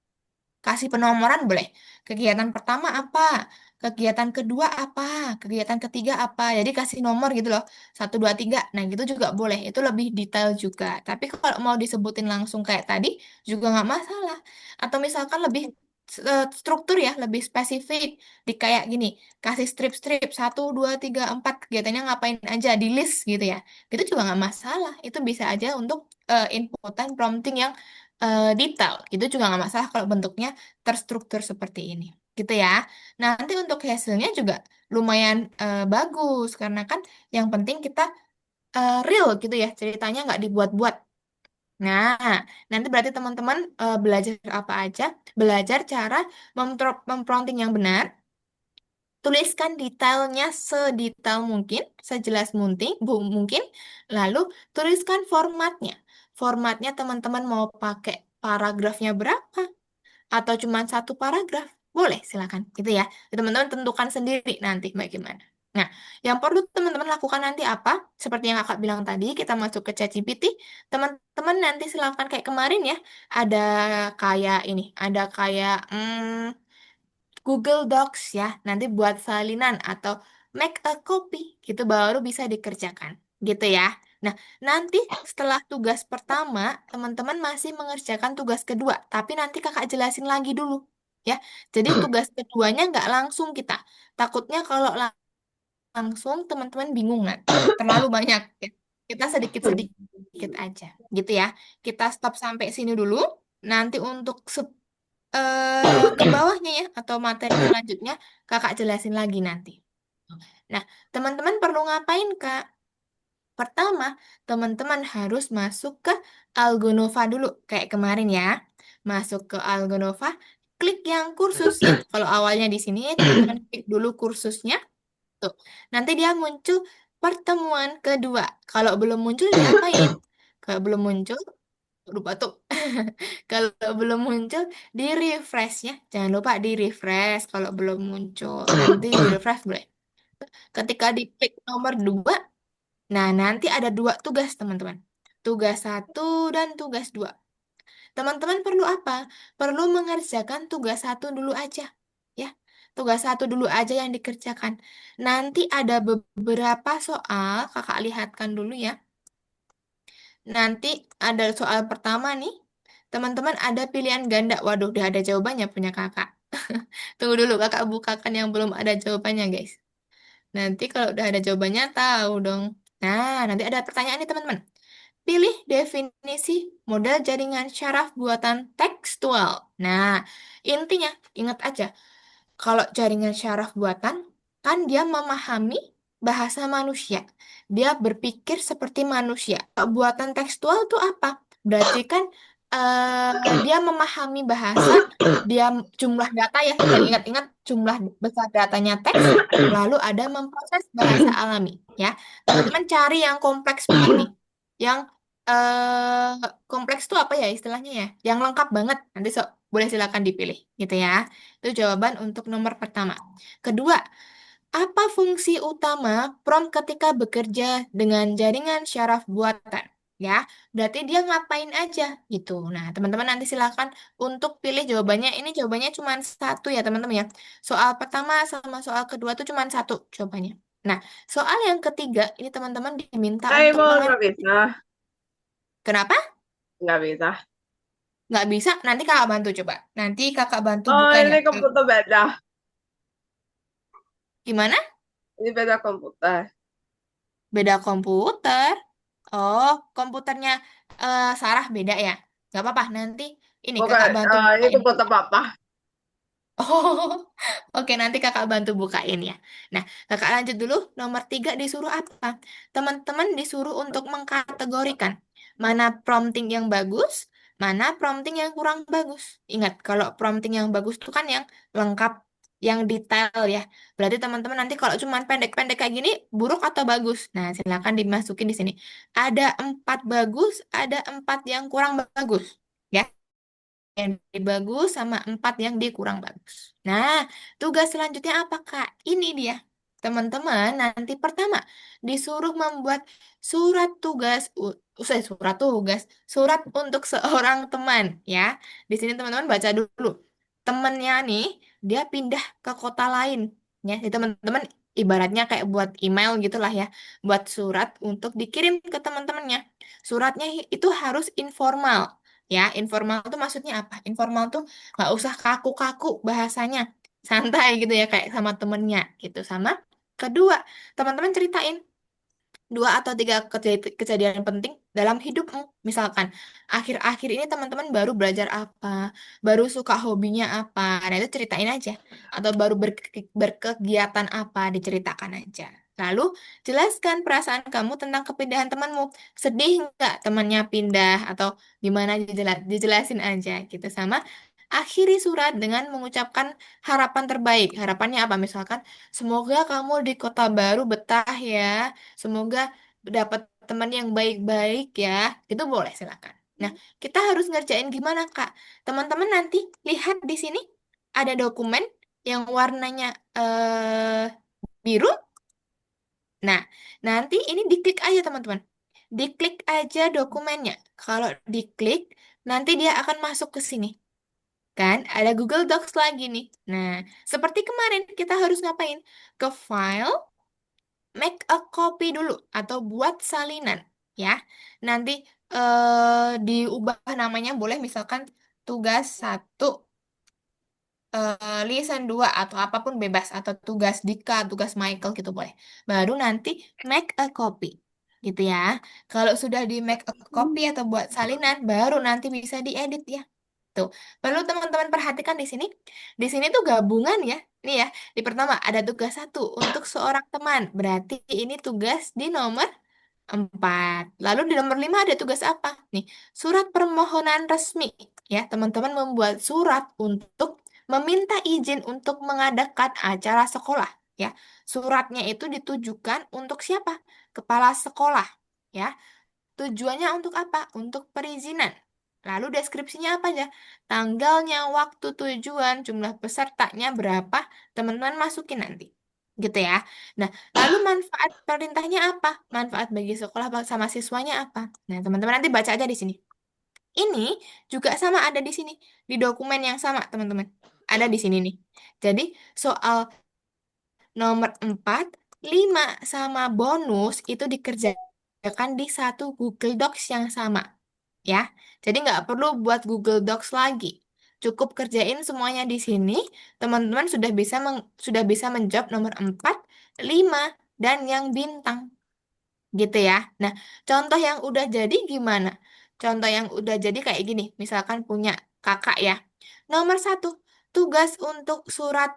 S1: Kasih penomoran boleh. Kegiatan pertama apa? Kegiatan kedua apa? Kegiatan ketiga apa? Jadi kasih nomor gitu loh. Satu, dua, tiga. Nah, gitu juga boleh. Itu lebih detail juga. Tapi kalau mau disebutin langsung kayak tadi, juga nggak masalah. Atau misalkan lebih struktur ya, lebih spesifik. Di kayak gini, kasih strip-strip. Satu, dua, tiga, empat. Kegiatannya ngapain aja di list gitu ya. Itu juga nggak masalah. Itu bisa aja untuk inputan prompting yang detail. Itu juga nggak masalah kalau bentuknya terstruktur seperti ini. Gitu ya. Nah, nanti untuk hasilnya juga lumayan bagus karena kan yang penting kita real gitu ya, ceritanya nggak dibuat-buat. Nah, nanti berarti teman-teman belajar apa aja? Belajar cara memprompting yang benar, tuliskan detailnya sedetail mungkin, sejelas mungkin, lalu tuliskan formatnya. Formatnya teman-teman mau pakai paragrafnya berapa? Atau cuma satu paragraf, boleh silakan gitu ya. Teman-teman tentukan sendiri nanti bagaimana. Nah, yang perlu teman-teman lakukan nanti apa? Seperti yang kakak bilang tadi, kita masuk ke ChatGPT. Teman-teman nanti silakan kayak kemarin ya, ada kayak ini, ada kayak Google Docs ya, nanti buat salinan atau make a copy gitu baru bisa dikerjakan gitu ya. Nah, nanti setelah tugas pertama, teman-teman masih mengerjakan tugas kedua, tapi nanti kakak jelasin lagi dulu ya. Jadi tugas keduanya nggak langsung kita. Takutnya kalau langsung teman-teman bingung nanti. Terlalu banyak. Ya. Kita sedikit-sedikit aja gitu ya. Kita stop sampai sini dulu. Nanti untuk ke bawahnya ya atau materi selanjutnya kakak jelasin lagi nanti. Nah, teman-teman perlu ngapain, Kak? Pertama, teman-teman harus masuk ke Algonova dulu, kayak kemarin ya. Masuk ke Algonova, klik yang kursus ya. Kalau awalnya di sini, teman-teman klik dulu kursusnya. Tuh. Nanti dia muncul pertemuan kedua. Kalau belum muncul diapain? Kalau belum muncul, lupa tuh. Kalau belum muncul, di refresh ya. Jangan lupa di refresh kalau belum muncul. Nanti di refresh boleh. Ketika diklik nomor 2, nah nanti ada dua tugas teman-teman. Tugas satu dan tugas 2. Teman-teman perlu apa? Perlu mengerjakan tugas satu dulu aja. Ya, tugas satu dulu aja yang dikerjakan. Nanti ada beberapa soal, kakak lihatkan dulu ya. Nanti ada soal pertama nih. Teman-teman ada pilihan ganda. Waduh, udah ada jawabannya punya kakak. Tunggu dulu, kakak bukakan yang belum ada jawabannya, guys. Nanti kalau udah ada jawabannya, tahu dong. Nah, nanti ada pertanyaan nih, teman-teman. Pilih definisi model jaringan syaraf buatan tekstual. Nah, intinya, ingat aja, kalau jaringan syaraf buatan, kan dia memahami bahasa manusia. Dia berpikir seperti manusia. Kalau buatan tekstual itu apa? Berarti kan dia memahami bahasa, dia jumlah data ya, yang ingat-ingat jumlah besar datanya teks, lalu ada memproses bahasa alami. Ya, teman-teman cari yang kompleks banget nih, yang kompleks itu apa ya istilahnya ya, yang lengkap banget. Nanti boleh silakan dipilih, gitu ya. Itu jawaban untuk nomor pertama. Kedua, apa fungsi utama prompt ketika bekerja dengan jaringan syaraf buatan? Ya, berarti dia ngapain aja gitu. Nah, teman-teman nanti silakan untuk pilih jawabannya. Ini jawabannya cuma satu ya, teman-teman ya. Soal pertama sama soal kedua tuh cuma satu jawabannya. Nah, soal yang ketiga ini teman-teman diminta untuk
S2: Kok nggak
S1: mengerti.
S2: bisa?
S1: Kenapa?
S2: Nggak bisa.
S1: Nggak bisa? Nanti kakak bantu coba. Nanti kakak bantu
S2: Oh,
S1: bukanya.
S2: ini komputer beda.
S1: Gimana?
S2: Ini beda komputer.
S1: Beda komputer. Oh, komputernya Sarah beda ya? Gak apa-apa, nanti ini
S2: Bukan,
S1: kakak bantu
S2: ini
S1: bukain.
S2: komputer papa.
S1: Oh, oke nanti kakak bantu bukain ya. Nah, kakak lanjut dulu. Nomor tiga disuruh apa? Teman-teman disuruh untuk mengkategorikan mana prompting yang bagus, mana prompting yang kurang bagus. Ingat, kalau prompting yang bagus itu kan yang lengkap, yang detail ya. Berarti teman-teman nanti kalau cuma pendek-pendek kayak gini, buruk atau bagus? Nah, silakan dimasukin di sini. Ada 4 bagus, ada 4 yang kurang bagus. Ya yang di bagus sama 4 yang di kurang bagus. Nah, tugas selanjutnya apa, Kak? Ini dia. Teman-teman, nanti pertama disuruh membuat surat tugas, surat untuk seorang teman, ya. Di sini teman-teman baca dulu. Temennya nih, dia pindah ke kota lain, ya. Jadi teman-teman ibaratnya kayak buat email gitulah ya, buat surat untuk dikirim ke teman-temannya. Suratnya itu harus informal. Ya, informal tuh maksudnya apa? Informal tuh nggak usah kaku-kaku bahasanya. Santai gitu ya, kayak sama temennya gitu. Sama kedua, teman-teman ceritain 2 atau 3 kejadian penting dalam hidupmu. Misalkan, akhir-akhir ini teman-teman baru belajar apa, baru suka hobinya apa. Nah, itu ceritain aja. Atau baru berkegiatan apa, diceritakan aja. Lalu, jelaskan perasaan kamu tentang kepindahan temanmu. Sedih nggak temannya pindah? Atau gimana dijelasin aja gitu. Sama, akhiri surat dengan mengucapkan harapan terbaik. Harapannya apa? Misalkan, semoga kamu di kota baru betah ya. Semoga dapat teman yang baik-baik ya. Itu boleh silakan. Nah, kita harus ngerjain gimana, Kak? Teman-teman nanti lihat di sini ada dokumen yang warnanya biru. Nah, nanti ini diklik aja, teman-teman. Diklik aja dokumennya. Kalau diklik, nanti dia akan masuk ke sini. Kan, ada Google Docs lagi nih. Nah, seperti kemarin kita harus ngapain? Ke file, make a copy dulu atau buat salinan ya. Nanti diubah namanya boleh misalkan tugas satu, lisan dua atau apapun bebas atau tugas Dika, tugas Michael gitu boleh. Baru nanti make a copy gitu ya. Kalau sudah di make a copy atau buat salinan baru nanti bisa diedit ya. Tuh, perlu teman-teman perhatikan di sini. Di sini tuh gabungan ya. Ini ya, di pertama ada tugas satu untuk seorang teman. Berarti ini tugas di nomor 4. Lalu di nomor 5 ada tugas apa? Nih, surat permohonan resmi. Ya, teman-teman membuat surat untuk meminta izin untuk mengadakan acara sekolah. Ya, suratnya itu ditujukan untuk siapa? Kepala sekolah. Ya, tujuannya untuk apa? Untuk perizinan. Lalu deskripsinya apa aja? Tanggalnya, waktu tujuan, jumlah pesertanya berapa, teman-teman masukin nanti. Gitu ya. Nah, lalu manfaat perintahnya apa? Manfaat bagi sekolah sama siswanya apa? Nah, teman-teman nanti baca aja di sini. Ini juga sama ada di sini, di dokumen yang sama, teman-teman. Ada di sini nih. Jadi, soal nomor 4, 5 sama bonus itu dikerjakan di satu Google Docs yang sama, ya. Jadi nggak perlu buat Google Docs lagi. Cukup kerjain semuanya di sini, teman-teman sudah bisa menjawab nomor 4, 5 dan yang bintang. Gitu ya. Nah, contoh yang udah jadi gimana? Contoh yang udah jadi kayak gini. Misalkan punya kakak ya. Nomor 1, tugas untuk surat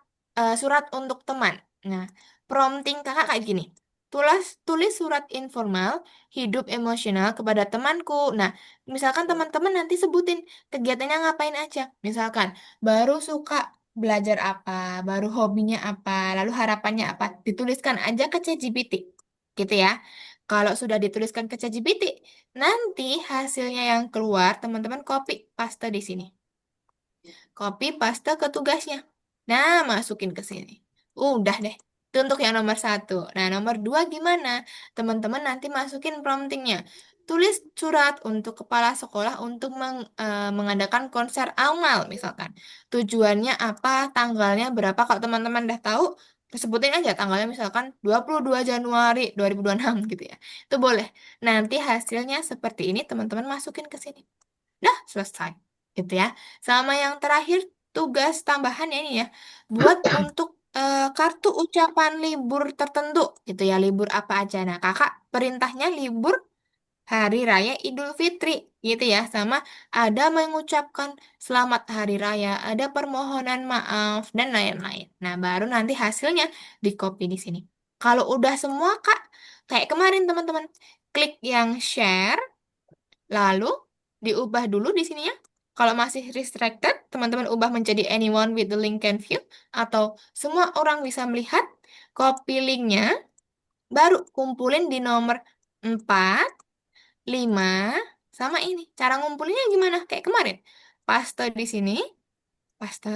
S1: untuk teman. Nah, prompting kakak kayak gini. Tulis surat informal, hidup emosional kepada temanku. Nah, misalkan teman-teman nanti sebutin kegiatannya ngapain aja. Misalkan, baru suka belajar apa, baru hobinya apa, lalu harapannya apa. Dituliskan aja ke ChatGPT. Gitu ya. Kalau sudah dituliskan ke ChatGPT, nanti hasilnya yang keluar, teman-teman copy paste di sini. Copy paste ke tugasnya. Nah, masukin ke sini. Udah deh. Itu untuk yang nomor 1. Nah, nomor 2 gimana? Teman-teman nanti masukin promptingnya. Tulis surat untuk kepala sekolah untuk mengadakan konser amal, misalkan. Tujuannya apa, tanggalnya berapa. Kalau teman-teman udah tahu, sebutin aja tanggalnya misalkan 22 Januari 2026 gitu ya. Itu boleh. Nanti hasilnya seperti ini, teman-teman masukin ke sini. Dah, selesai. Gitu ya. Sama yang terakhir, tugas tambahan ya ini ya. Buat untuk kartu ucapan libur tertentu. Gitu ya, libur apa aja. Nah, kakak perintahnya libur Hari Raya Idul Fitri. Gitu ya. Sama ada mengucapkan selamat Hari Raya, ada permohonan maaf, dan lain-lain. Nah, baru nanti hasilnya di copy di sini. Kalau udah semua, Kak, kayak kemarin teman-teman, klik yang share. Lalu diubah dulu di sininya. Kalau masih restricted, teman-teman ubah menjadi anyone with the link can view atau semua orang bisa melihat. Copy linknya, baru kumpulin di nomor 4, 5 sama ini. Cara ngumpulinnya gimana? Kayak kemarin. Paste di sini, paste,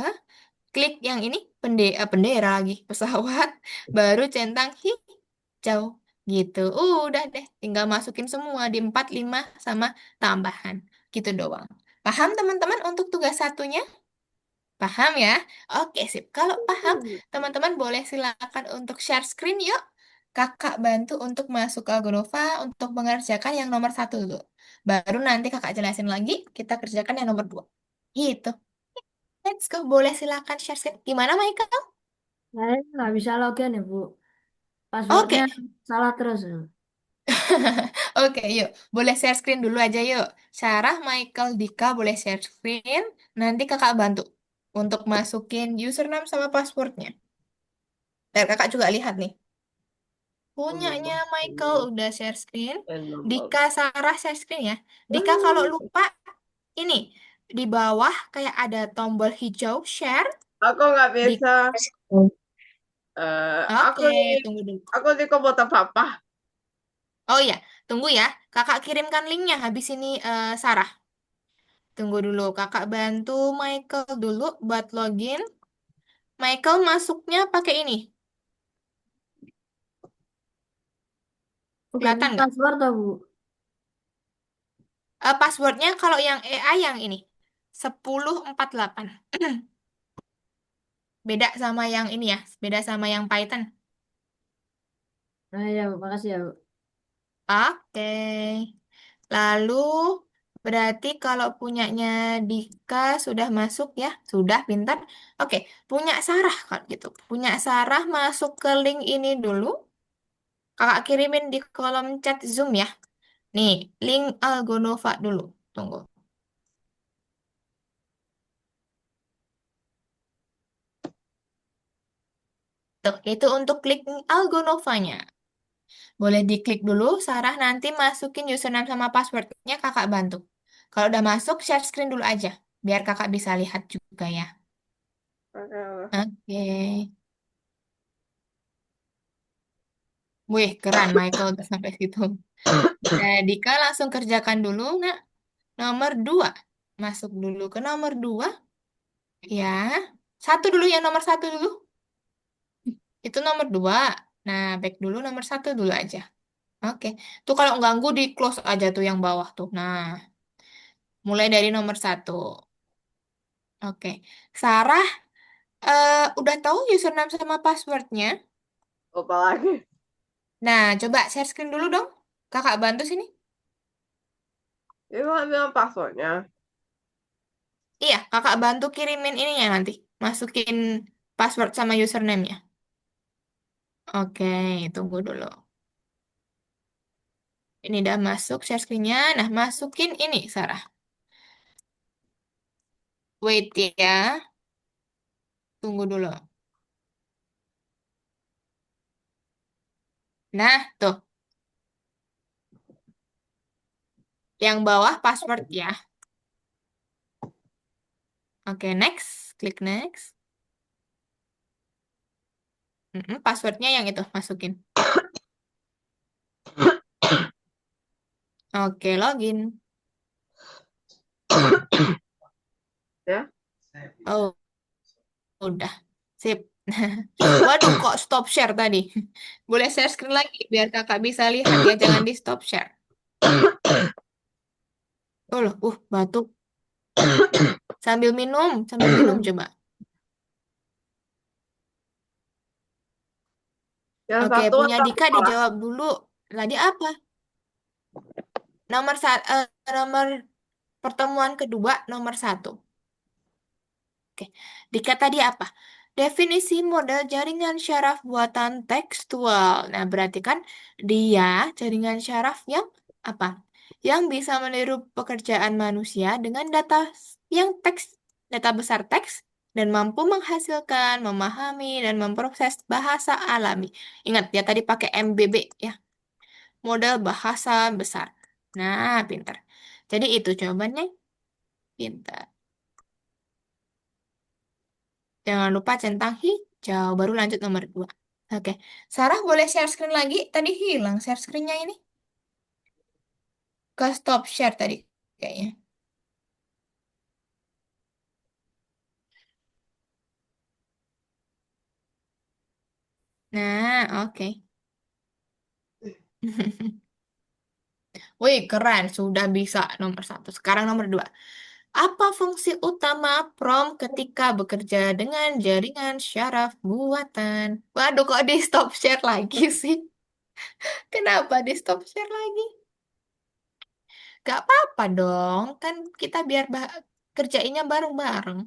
S1: klik yang ini, bendera lagi, pesawat, baru centang hijau. Gitu. Udah deh, tinggal masukin semua di 4, 5 sama tambahan. Gitu doang. Paham teman-teman untuk tugas satunya? Paham ya? Oke, sip. Kalau paham, teman-teman boleh silakan untuk share screen yuk. Kakak bantu untuk masuk ke Algonova untuk mengerjakan yang nomor 1 dulu. Baru nanti kakak jelasin lagi, kita kerjakan yang nomor 2. Gitu. Let's go. Boleh silakan share screen. Gimana, Michael?
S3: Saya nggak bisa login ya, Bu. Passwordnya
S1: Oke.
S3: salah terus.
S1: Oke, yuk. Boleh share screen dulu aja yuk. Sarah, Michael, Dika boleh share screen. Nanti kakak bantu untuk masukin username sama passwordnya. Dan kakak juga lihat nih. Punyanya Michael udah share screen. Dika, Sarah share screen ya. Dika kalau lupa, ini. Di bawah kayak ada tombol hijau share.
S2: Aku nggak
S1: Di...
S2: bisa. Aku
S1: Oke,
S2: di
S1: tunggu dulu.
S2: aku di komputer papa.
S1: Oh iya, tunggu ya. Kakak kirimkan linknya habis ini Sarah. Tunggu dulu, kakak bantu Michael dulu buat login. Michael masuknya pakai ini.
S3: Oh, ganti
S1: Kelihatan nggak?
S3: password toh, Bu?
S1: Passwordnya kalau yang AI yang ini. 1048. Beda sama yang ini ya. Beda sama yang Python.
S3: Nah, ya, Bu. Makasih ya, Bu.
S1: Oke. Lalu berarti kalau punyanya Dika sudah masuk ya. Sudah pintar. Oke. Punya Sarah kalau gitu. Punya Sarah masuk ke link ini dulu. Kakak kirimin di kolom chat Zoom ya. Nih, link Algonova dulu. Tunggu. Tuh, itu untuk klik Algonovanya. Boleh diklik dulu, Sarah nanti masukin username sama passwordnya kakak bantu. Kalau udah masuk, share screen dulu aja. Biar kakak bisa lihat juga ya.
S2: Oke.
S1: Oke. Wih, keren Michael udah sampai situ. Jadi kak langsung kerjakan dulu, nak. Nomor 2. Masuk dulu ke nomor 2. Ya. Satu dulu ya, nomor 1 dulu. Itu nomor 2. Nah, back dulu nomor 1 dulu aja. Oke. Tuh kalau ganggu di close aja tuh yang bawah tuh. Nah, Mulai dari nomor satu. Oke. Sarah, udah tahu username sama passwordnya?
S2: Lupa lagi.
S1: Nah, coba share screen dulu dong. Kakak bantu sini.
S2: Ini kan bilang passwordnya.
S1: Iya, kakak bantu kirimin ininya nanti. Masukin password sama username-nya. Oke, tunggu dulu. Ini udah masuk share screen-nya. Nah, masukin ini, Sarah. Wait ya. Tunggu dulu. Nah, tuh. Yang bawah password ya. Oke, next. Klik next. Passwordnya yang itu, masukin. Oke, login.
S2: Ya.
S1: Oh, udah. Sip. Waduh, kok stop share tadi? Boleh share screen lagi biar kakak bisa lihat ya. Jangan di stop share. Oh loh, batuk. Sambil minum coba.
S2: Yang
S1: Oke,
S2: satu
S1: punya
S2: atau
S1: Dika
S2: salah?
S1: dijawab dulu. Tadi apa? Nomor pertemuan kedua nomor satu. Oke, Dika tadi apa? Definisi model jaringan syaraf buatan tekstual. Nah, berarti kan dia jaringan syaraf yang apa? Yang bisa meniru pekerjaan manusia dengan data besar teks, dan mampu menghasilkan, memahami, dan memproses bahasa alami. Ingat, ya tadi pakai MBB ya, model bahasa besar. Nah, pintar. Jadi itu jawabannya, pintar. Jangan lupa centang hijau, baru lanjut nomor 2. Oke, Sarah boleh share screen lagi? Tadi hilang share screen-nya ini. Ke stop share tadi kayaknya. Nah, oke. Wih, keren. Sudah bisa nomor satu. Sekarang nomor 2. Apa fungsi utama prom ketika bekerja dengan jaringan syaraf buatan? Waduh, kok di stop share lagi sih? Kenapa di stop share lagi? Gak apa-apa dong. Kan kita biar kerjainnya bareng-bareng.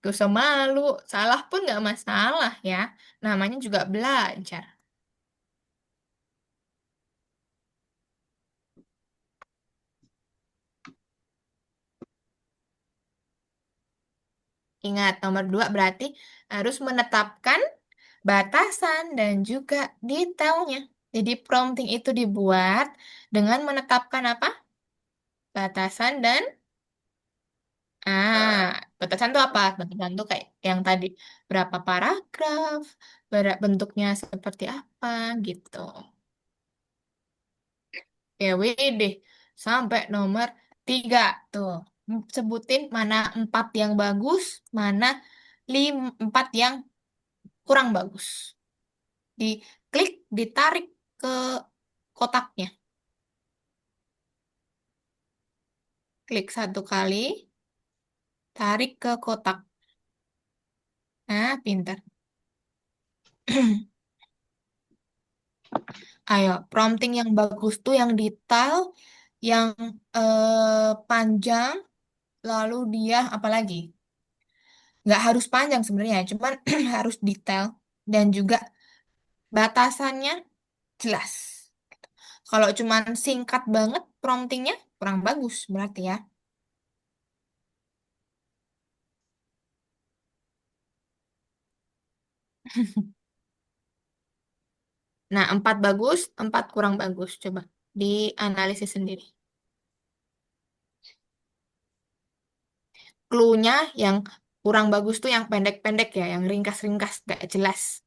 S1: Gak usah malu, salah pun gak masalah ya. Namanya juga belajar. Ingat, nomor 2 berarti harus menetapkan batasan dan juga detailnya. Jadi prompting itu dibuat dengan menetapkan apa? Batasan dan ah, batasan itu apa? Batasan itu kayak yang tadi, berapa paragraf, bentuknya seperti apa gitu. Ya, deh. Sampai nomor 3 tuh. Sebutin mana 4 yang bagus, mana 4 yang kurang bagus. Diklik, ditarik ke kotaknya. Klik satu kali, tarik ke kotak. Nah, pintar. Ayo, prompting yang bagus tuh yang detail, yang panjang, lalu dia apalagi? Nggak harus panjang sebenarnya, cuman harus detail dan juga batasannya jelas. Kalau cuman singkat banget promptingnya kurang bagus berarti ya. Nah, 4 bagus, 4 kurang bagus. Coba dianalisis sendiri. Clue-nya yang kurang bagus tuh yang pendek-pendek ya, yang ringkas-ringkas, gak jelas.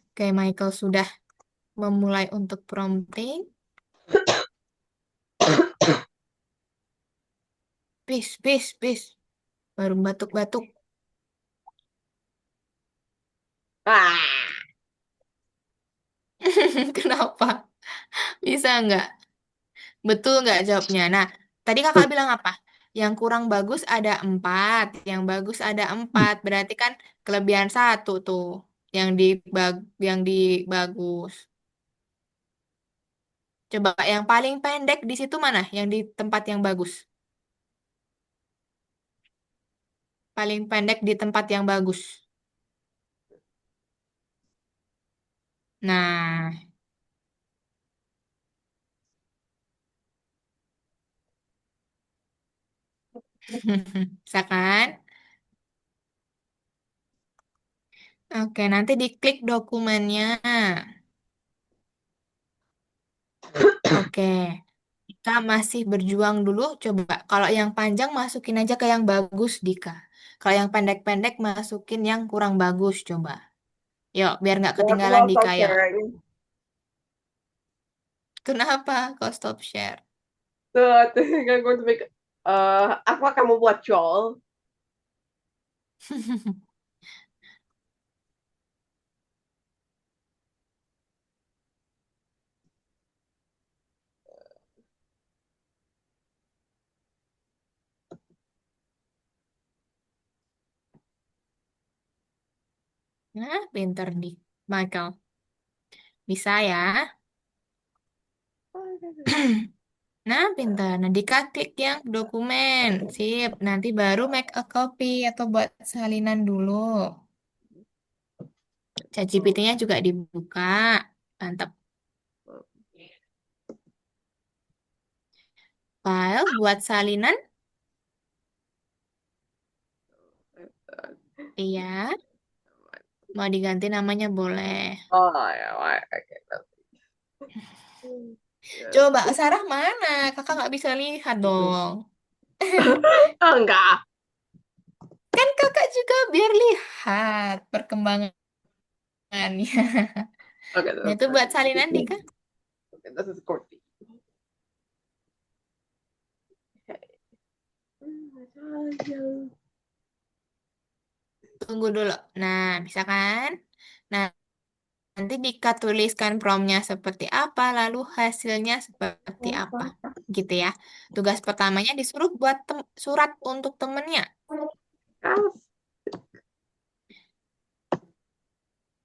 S1: Oke, Michael sudah memulai untuk prompting. Peace, peace, peace. Baru batuk-batuk.
S2: Ah.
S1: Kenapa? Bisa nggak? Betul nggak jawabnya? Nah, tadi kakak bilang apa? Yang kurang bagus ada 4, yang bagus ada 4. Berarti kan kelebihan satu tuh, yang di yang di bagus. Coba yang paling pendek di situ mana? Yang di tempat yang bagus. Paling pendek di tempat yang bagus. Nah, bisa kan? Oke, nanti diklik dokumennya. Oke, Dika masih berjuang dulu. Coba, kalau yang panjang masukin aja ke yang bagus, Dika. Kalau yang pendek-pendek masukin yang kurang bagus, coba. Yuk, biar nggak
S2: Ya, aku
S1: ketinggalan
S2: mau stop
S1: Dika ya.
S2: sharing.
S1: Kenapa kok stop share?
S2: Tuh, tuh, kan gue tuh aku akan membuat call.
S1: Nah, pinter di Michael. Bisa ya. Nah, pintar. Nah, Dika klik yang dokumen. Sip. Nanti baru make a copy atau buat salinan dulu. ChatGPT-nya juga dibuka. Mantap. File buat salinan. Iya. Mau diganti namanya boleh.
S2: Oh ya, oke. Ya.
S1: Coba, Sarah mana? Kakak nggak bisa lihat dong.
S2: Oh, enggak.
S1: Kan kakak juga biar lihat perkembangannya.
S2: Oke,
S1: Nah, itu buat salinan, Dika.
S2: this is Courtney.
S1: Tunggu dulu. Nah, bisa kan? Nah, nanti Dika tuliskan promnya seperti apa, lalu hasilnya seperti apa. Gitu ya. Tugas pertamanya disuruh buat surat untuk temennya.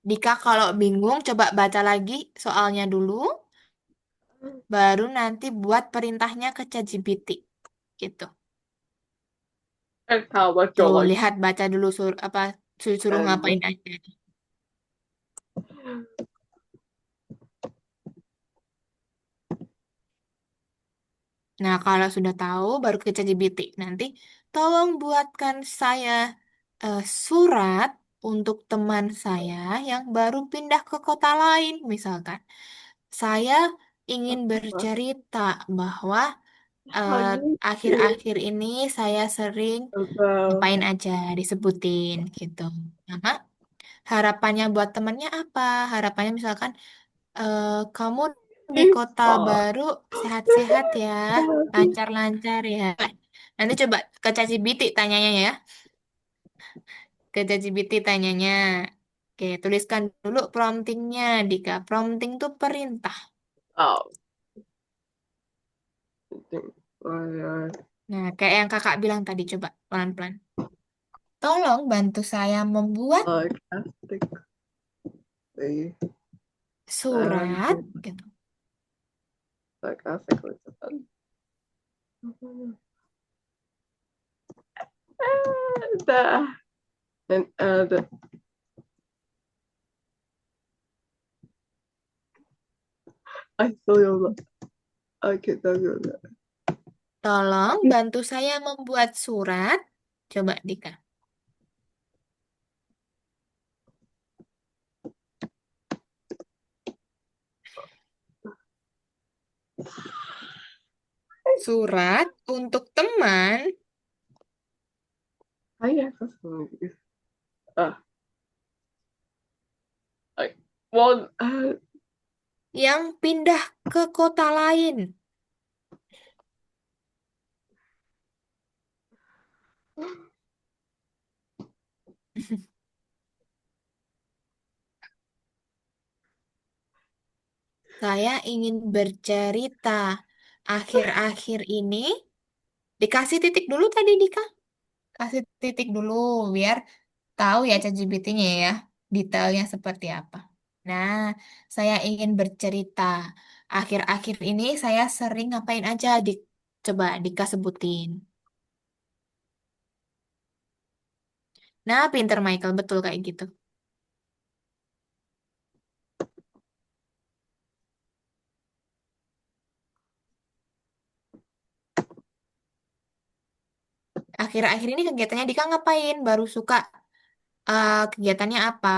S1: Dika kalau bingung, coba baca lagi soalnya dulu, baru nanti buat perintahnya ke ChatGPT. Gitu.
S2: And how about your
S1: Tuh,
S2: life?
S1: lihat baca dulu apa suruh
S2: And
S1: ngapain aja. Nah, kalau sudah tahu, baru ke ChatGPT. Nanti, tolong buatkan saya surat untuk teman saya yang baru pindah ke kota lain, misalkan. Saya ingin bercerita bahwa
S2: how
S1: eh,
S2: you feel
S1: akhir-akhir ini saya sering
S2: about
S1: ngapain aja disebutin gitu. Nama harapannya buat temannya apa? Harapannya misalkan kamu di kota
S2: people?
S1: baru sehat-sehat ya, lancar-lancar ya. Nanti coba ke ChatGPT tanyanya ya. Ke ChatGPT tanyanya. Oke, tuliskan dulu promptingnya, Dika. Prompting tuh perintah.
S2: Oh, oh,
S1: Nah, kayak yang kakak bilang tadi, coba pelan-pelan. Tolong bantu saya membuat
S2: sarcastically
S1: surat,
S2: and
S1: gitu.
S2: sarcastically. The and I still I can't tell you that.
S1: Tolong bantu saya membuat surat. Coba, Dika. Surat untuk teman
S2: I access movies. Uh, I well,
S1: yang pindah ke kota lain. Saya ingin bercerita. Akhir-akhir ini dikasih titik dulu tadi Dika. Kasih titik dulu biar tahu ya ChatGPT-nya ya detailnya seperti apa. Nah, saya ingin bercerita. Akhir-akhir ini saya sering ngapain aja coba Dika sebutin. Nah, pinter Michael betul kayak gitu. Akhir-akhir ini kegiatannya Dika ngapain? Baru suka kegiatannya apa?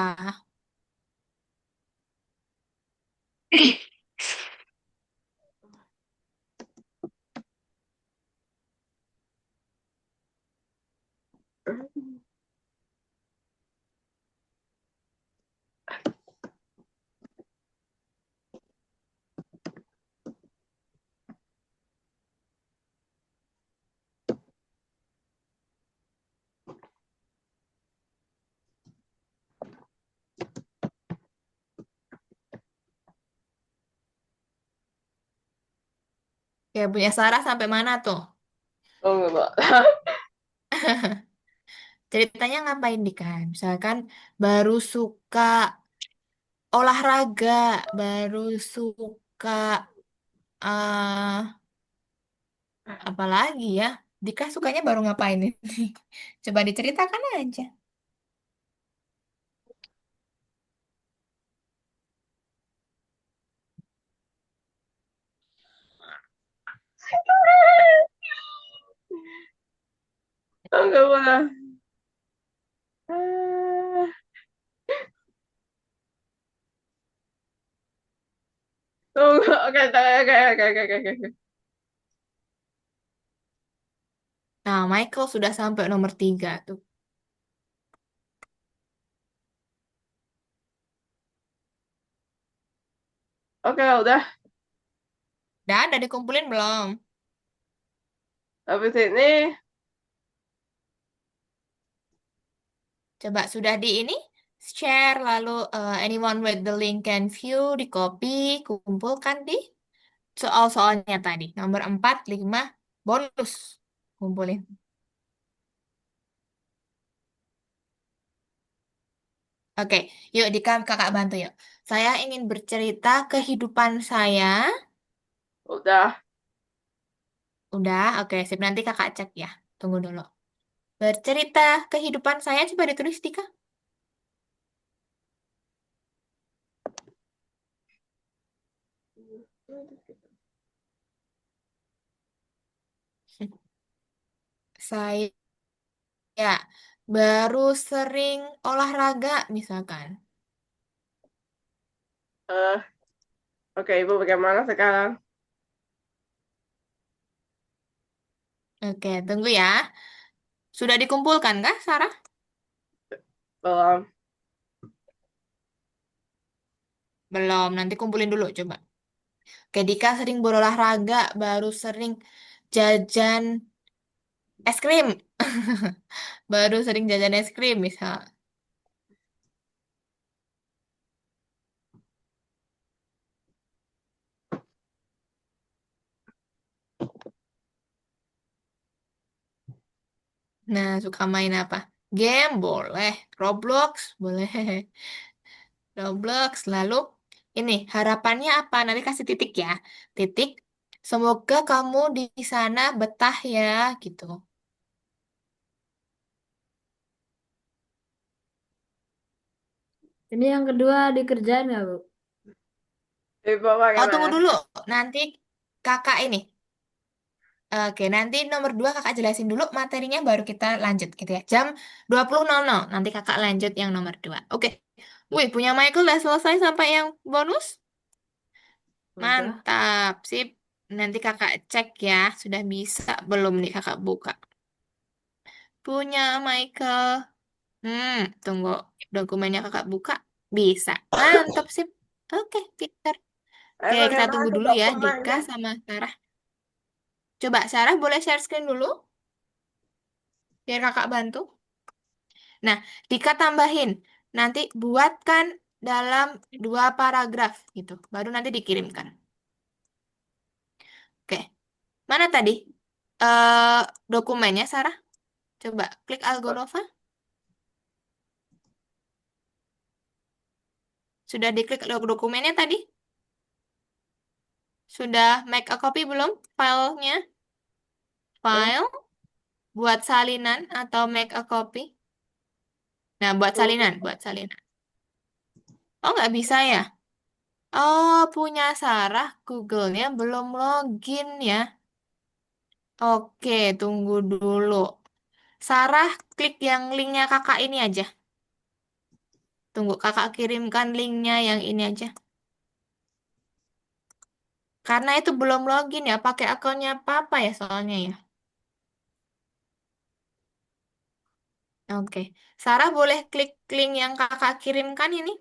S1: Ya, punya Sarah sampai mana tuh?
S2: Oh, enggak.
S1: Ceritanya ngapain Dika? Misalkan baru suka olahraga, baru suka eh apalagi ya? Dika sukanya baru ngapain ini? Coba diceritakan aja.
S2: Oh, enggak boleh. Ah, oh, enggak. Oke, oke, oke, oke, oke, oke.
S1: Nah, Michael sudah sampai nomor 3 tuh.
S2: Oke, udah.
S1: Udah ada dikumpulin belum?
S2: Habis ini,
S1: Coba sudah di ini? Share, lalu anyone with the link can view, di copy, kumpulkan di soal-soalnya tadi. Nomor 4, 5, bonus. Kumpulin. Oke, yuk di kakak bantu yuk. Saya ingin bercerita kehidupan saya.
S2: udah.
S1: Udah, oke, sip. Nanti kakak cek ya. Tunggu dulu. Bercerita kehidupan saya, coba ditulis Dika. Saya baru sering olahraga, misalkan.
S2: Eh, oke, Ibu bagaimana sekarang?
S1: Oke, tunggu ya. Sudah dikumpulkan kah, Sarah?
S2: Belum.
S1: Belum, nanti kumpulin dulu coba. Oke, Dika sering berolahraga, baru sering jajan es krim. Baru sering jajan es krim, misal. Nah, suka main apa? Game boleh, Roblox boleh, Roblox. Lalu ini harapannya apa? Nanti kasih titik ya, titik. Semoga kamu di sana betah ya, gitu.
S3: Ini yang kedua dikerjain nggak, Bu?
S2: Ibu
S1: Oh, tunggu
S2: bagaimana?
S1: dulu. Nanti kakak ini. Oke, nanti nomor 2 kakak jelasin dulu materinya baru kita lanjut gitu ya. Jam 20.00 nanti kakak lanjut yang nomor 2. Oke. Wih, punya Michael udah selesai sampai yang bonus?
S3: Udah.
S1: Mantap, sip. Nanti kakak cek ya, sudah bisa belum nih kakak buka. Punya Michael. Hmm, tunggu dokumennya kakak buka. Bisa. Mantap, sip. Oke, pintar. Oke, kita
S2: Bagaimana
S1: tunggu dulu ya, Dika
S2: dokumennya?
S1: sama Sarah. Coba Sarah boleh share screen dulu, biar kakak bantu. Nah, Dika tambahin. Nanti buatkan. dalam 2 paragraf gitu. Baru nanti dikirimkan. Oke. Mana tadi? eh Dokumennya, Sarah? Coba klik Algonova. Sudah diklik dokumennya tadi? Sudah make a copy belum filenya?
S2: Eh,
S1: File, buat salinan atau make a copy? Nah, buat
S2: belum.
S1: salinan, buat salinan. Oh, nggak bisa ya? Oh, punya Sarah, Google-nya belum login ya. Oke, tunggu dulu. Sarah, klik yang linknya kakak ini aja. Tunggu, kakak kirimkan linknya yang ini aja. Karena itu belum login ya, pakai akunnya papa ya soalnya ya. Oke. Sarah boleh klik link yang kakak kirimkan ini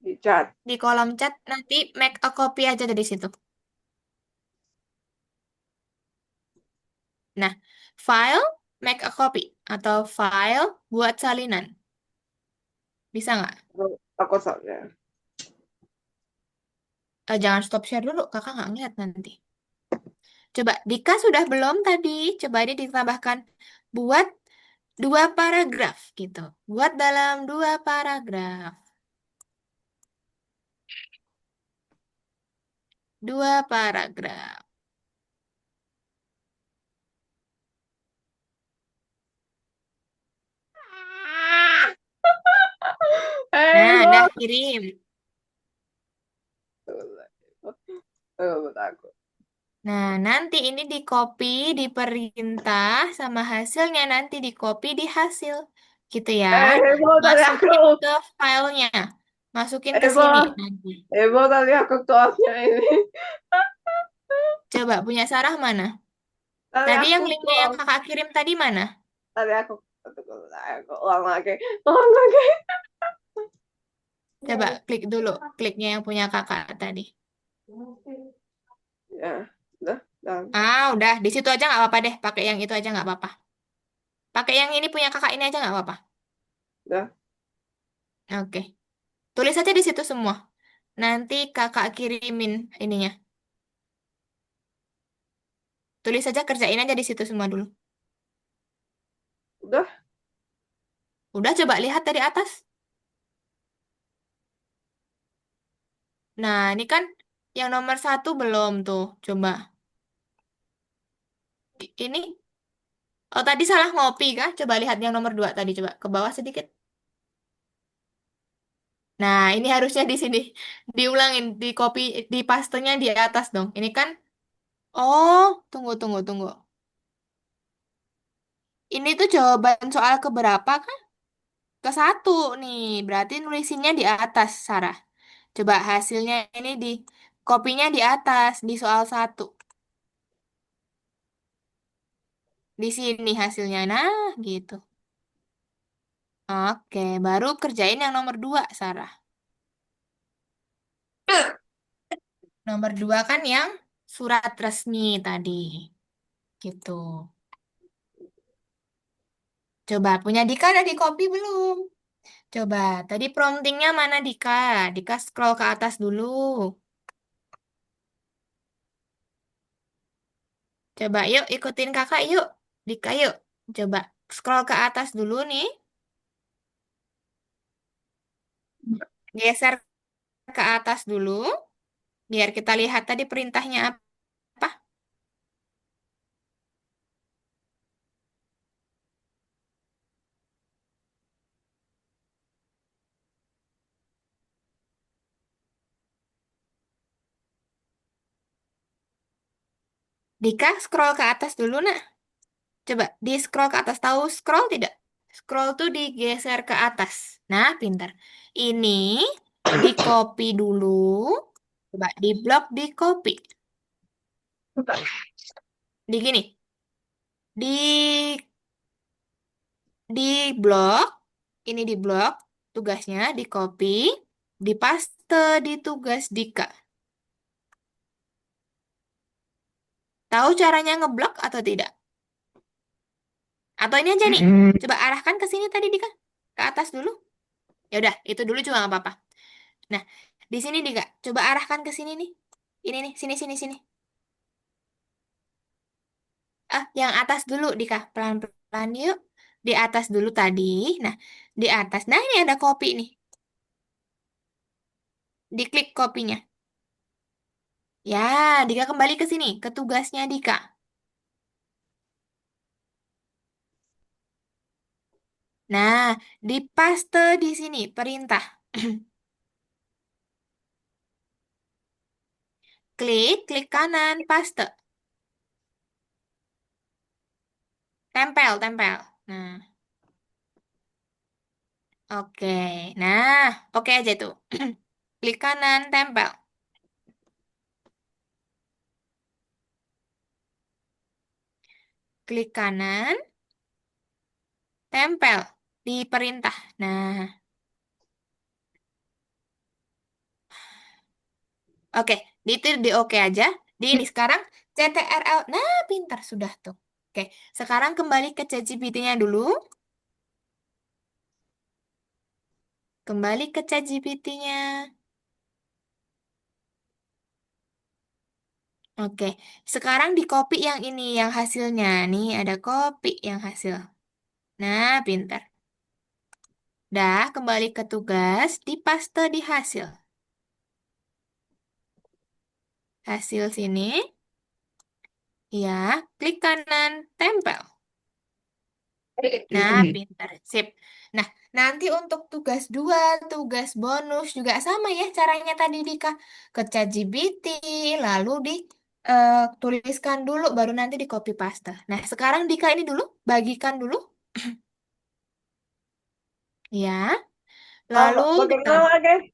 S2: Di chat.
S1: di kolom chat. Nanti make a copy aja dari situ. Nah, file, make a copy. Atau file, buat salinan. Bisa nggak?
S2: Aku soalnya.
S1: Jangan stop share dulu, kakak nggak ngeliat nanti. Coba, Dika sudah belum tadi? Coba ini ditambahkan. Buat 2 paragraf gitu. Buat dalam 2 paragraf. 2 paragraf. Nah, dah
S2: Heboh.
S1: kirim.
S2: Buat aku.
S1: Nah, nanti ini di copy, diperintah sama hasilnya nanti di copy di hasil. Gitu ya.
S2: Heboh tadi aku.
S1: Masukin ke filenya. Masukin ke sini
S2: Heboh.
S1: nanti.
S2: Heboh tadi aku tuasnya ini.
S1: Coba punya Sarah mana?
S2: Tadi
S1: Tadi
S2: aku
S1: yang linknya yang
S2: tuh.
S1: kakak kirim tadi mana?
S2: Tadi aku ulang lagi. Ulang lagi.
S1: Coba klik dulu, kliknya yang punya kakak tadi.
S2: Ya, udah, udah,
S1: Udah, di situ aja nggak apa-apa deh. Pakai yang itu aja nggak apa-apa. Pakai yang ini punya kakak ini aja nggak apa-apa.
S2: udah.
S1: Oke, tulis aja di situ semua. Nanti kakak kirimin ininya. Tulis aja, kerjain aja di situ semua dulu.
S2: Udah.
S1: Udah, coba lihat dari atas. Nah, ini kan yang nomor 1 belum tuh. Coba. Ini. Oh, tadi salah ngopi kah? Coba lihat yang nomor 2 tadi. Coba ke bawah sedikit. Nah, ini harusnya di sini. Diulangin, di copy, di pastenya di atas dong. Ini kan. Oh, tunggu, tunggu, tunggu. Ini tuh jawaban soal keberapa kan? Ke 1 nih. Berarti nulisinnya di atas, Sarah. Coba hasilnya ini di kopinya di atas, di soal 1. Di sini hasilnya. Nah, gitu. Oke, baru kerjain yang nomor 2, Sarah. Nomor 2 kan yang surat resmi tadi. Gitu. Coba, punya Dika ada di copy belum? Coba, tadi promptingnya mana Dika? Dika scroll ke atas dulu. Coba, yuk ikutin kakak yuk. Dika yuk. Coba, scroll ke atas dulu nih. Geser ke atas dulu. Biar kita lihat tadi perintahnya apa. Dika, scroll ke atas dulu, nak. Coba, di scroll ke atas. Tahu scroll tidak? Scroll tuh digeser ke atas. Nah, pintar. Ini di copy dulu. Coba, di blok, di copy. Di gini. Di di blok. Ini di blok. Tugasnya di copy. Di paste di tugas Dika. Tahu caranya ngeblok atau tidak? Atau ini aja nih. Coba arahkan ke sini tadi Dika. Ke atas dulu. Ya udah, itu dulu juga nggak apa-apa. Nah, di sini Dika, coba arahkan ke sini nih. Ini nih, sini sini sini. Ah, yang atas dulu Dika, pelan-pelan yuk. Di atas dulu tadi. Nah, di atas. Nah, ini ada kopi nih. Diklik kopinya. Ya, Dika kembali ke sini, ke tugasnya Dika. Nah, di paste di sini, perintah. Klik kanan, paste. Tempel, tempel. Nah, oke. Nah, oke aja tuh. Klik kanan, tempel. Klik kanan, tempel di perintah. Nah, oke. Itu di oke aja. Di ini sekarang CTRL. Nah, pintar sudah tuh. Oke, sekarang kembali ke ChatGPT-nya dulu. Kembali ke ChatGPT-nya. Oke, sekarang di copy yang ini, yang hasilnya. Nih, ada copy yang hasil. Nah, pintar. Dah, kembali ke tugas, dipaste di hasil. Hasil sini, ya, klik kanan, tempel. Nah, pintar. Sip. Nah, nanti untuk tugas 2, tugas bonus juga sama ya caranya tadi Dika. Ke ChatGPT, lalu di tuliskan dulu, baru nanti di copy paste. Nah, sekarang Dika ini dulu, bagikan dulu. Ya, lalu
S2: Bagaimana
S1: bentar,
S2: lagi?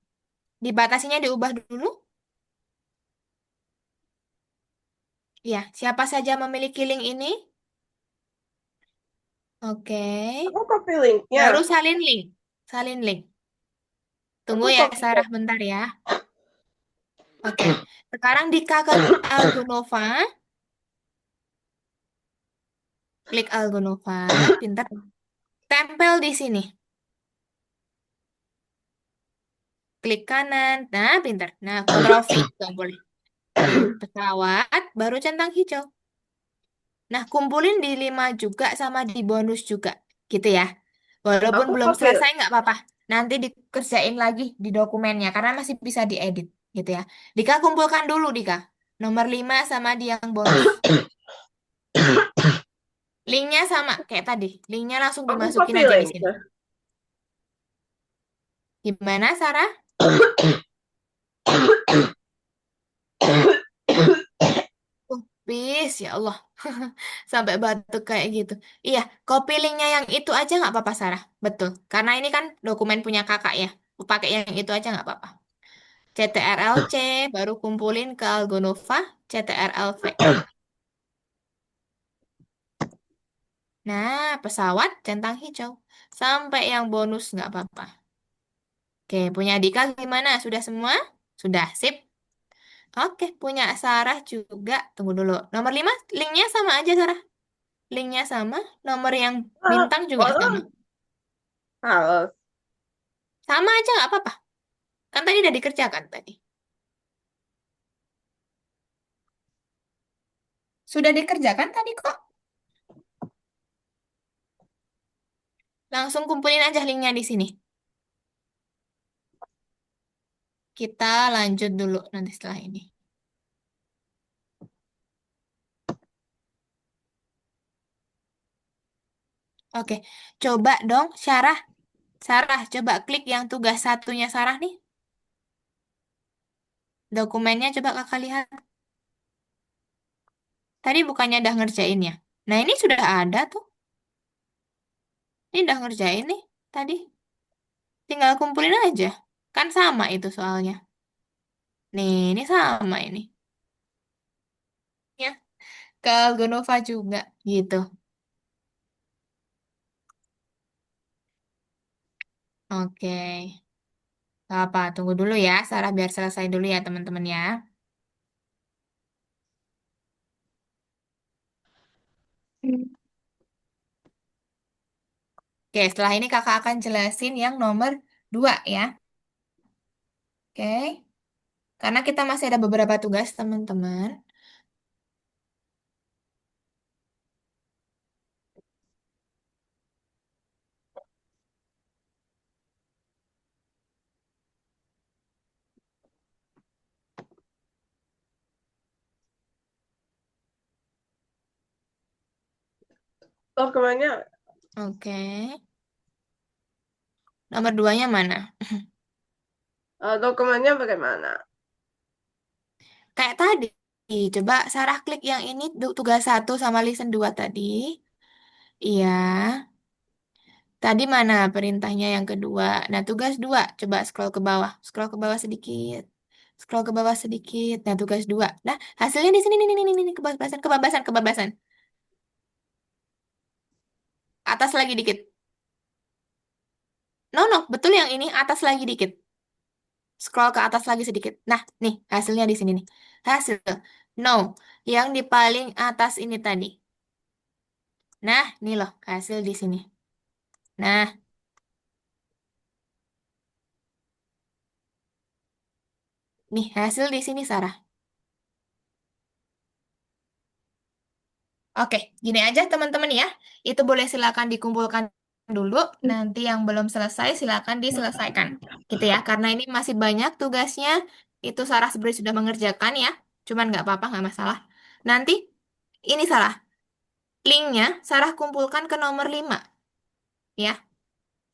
S1: dibatasinya diubah dulu. Ya, siapa saja memiliki link ini? Oke.
S2: Aku copy linknya.
S1: Baru salin link. Salin link. Tunggu
S2: Aku
S1: ya,
S2: copy.
S1: Sarah, bentar ya. Oke. Sekarang di ke Algonova. Klik Algonova. Pintar. Tempel di sini. Klik kanan. Nah, pintar. Nah, Ctrl V. Nggak boleh. Nah, pesawat. Baru centang hijau. Nah, kumpulin di 5 juga sama di bonus juga. Gitu ya. Walaupun
S2: Aku
S1: belum
S2: copy.
S1: selesai nggak apa-apa. Nanti dikerjain lagi di dokumennya. Karena masih bisa diedit. Gitu ya. Dika kumpulkan dulu, Dika. Nomor 5 sama di yang bonus. Linknya sama kayak tadi. Linknya langsung
S2: Aku
S1: dimasukin
S2: copy
S1: aja di sini.
S2: linknya.
S1: Gimana, Sarah? Bis, ya Allah. Sampai batuk kayak gitu. Iya, copy linknya yang itu aja nggak apa-apa, Sarah. Betul. Karena ini kan dokumen punya kakak ya. Pakai yang itu aja nggak apa-apa. CTRL-C, baru kumpulin ke Algonova, CTRL-V. Nah, pesawat centang hijau. Sampai yang bonus nggak apa-apa. Oke, punya Dika gimana? Sudah semua? Sudah, sip. Oke, punya Sarah juga. Tunggu dulu. Nomor 5, linknya sama aja, Sarah. Linknya sama. Nomor yang
S2: Ah,
S1: bintang juga sama.
S2: oh, harus.
S1: Sama aja nggak apa-apa. Kan tadi udah dikerjakan tadi. Sudah dikerjakan tadi kok. Langsung kumpulin aja linknya di sini. Kita lanjut dulu nanti setelah ini. Oke, coba dong, Sarah. Sarah, coba klik yang tugas satunya Sarah nih. Dokumennya coba kakak lihat. Tadi bukannya udah ngerjain ya? Nah, ini sudah ada tuh. Ini udah ngerjain nih tadi. Tinggal kumpulin aja. Kan sama itu soalnya. Nih, ini sama ini. Ya, ke Gonova juga gitu. Oke. Gak apa, tunggu dulu ya. Sarah biar selesai dulu ya teman-teman ya. Oke, setelah ini kakak akan jelasin yang nomor 2 ya. Oke. Karena kita masih ada beberapa tugas, teman-teman.
S2: Dokumennya,
S1: Oke. Nomor duanya mana?
S2: dokumennya bagaimana?
S1: Kayak tadi. Coba Sarah klik yang ini tugas 1 sama listen 2 tadi. Iya. Tadi mana perintahnya yang kedua? Nah, tugas 2. Coba scroll ke bawah. Scroll ke bawah sedikit. Scroll ke bawah sedikit. Nah, tugas 2. Nah, hasilnya di sini nih, nih, nih, nih, nih. Kebebasan, kebebasan, kebebasan. Atas lagi dikit. No, no. Betul yang ini. Atas lagi dikit. Scroll ke atas lagi sedikit. Nah, nih. Hasilnya di sini nih. Hasil. No. Yang di paling atas ini tadi. Nah, nih loh. Hasil di sini. Nah, nih. Hasil di sini, Sarah. Oke, gini aja teman-teman ya. Itu boleh silakan dikumpulkan dulu. Nanti yang belum selesai silakan diselesaikan. Gitu ya, karena ini masih banyak tugasnya. Itu Sarah sebenarnya sudah mengerjakan ya. Cuman nggak apa-apa, nggak masalah. Nanti ini Sarah. Linknya Sarah kumpulkan ke nomor 5 ya.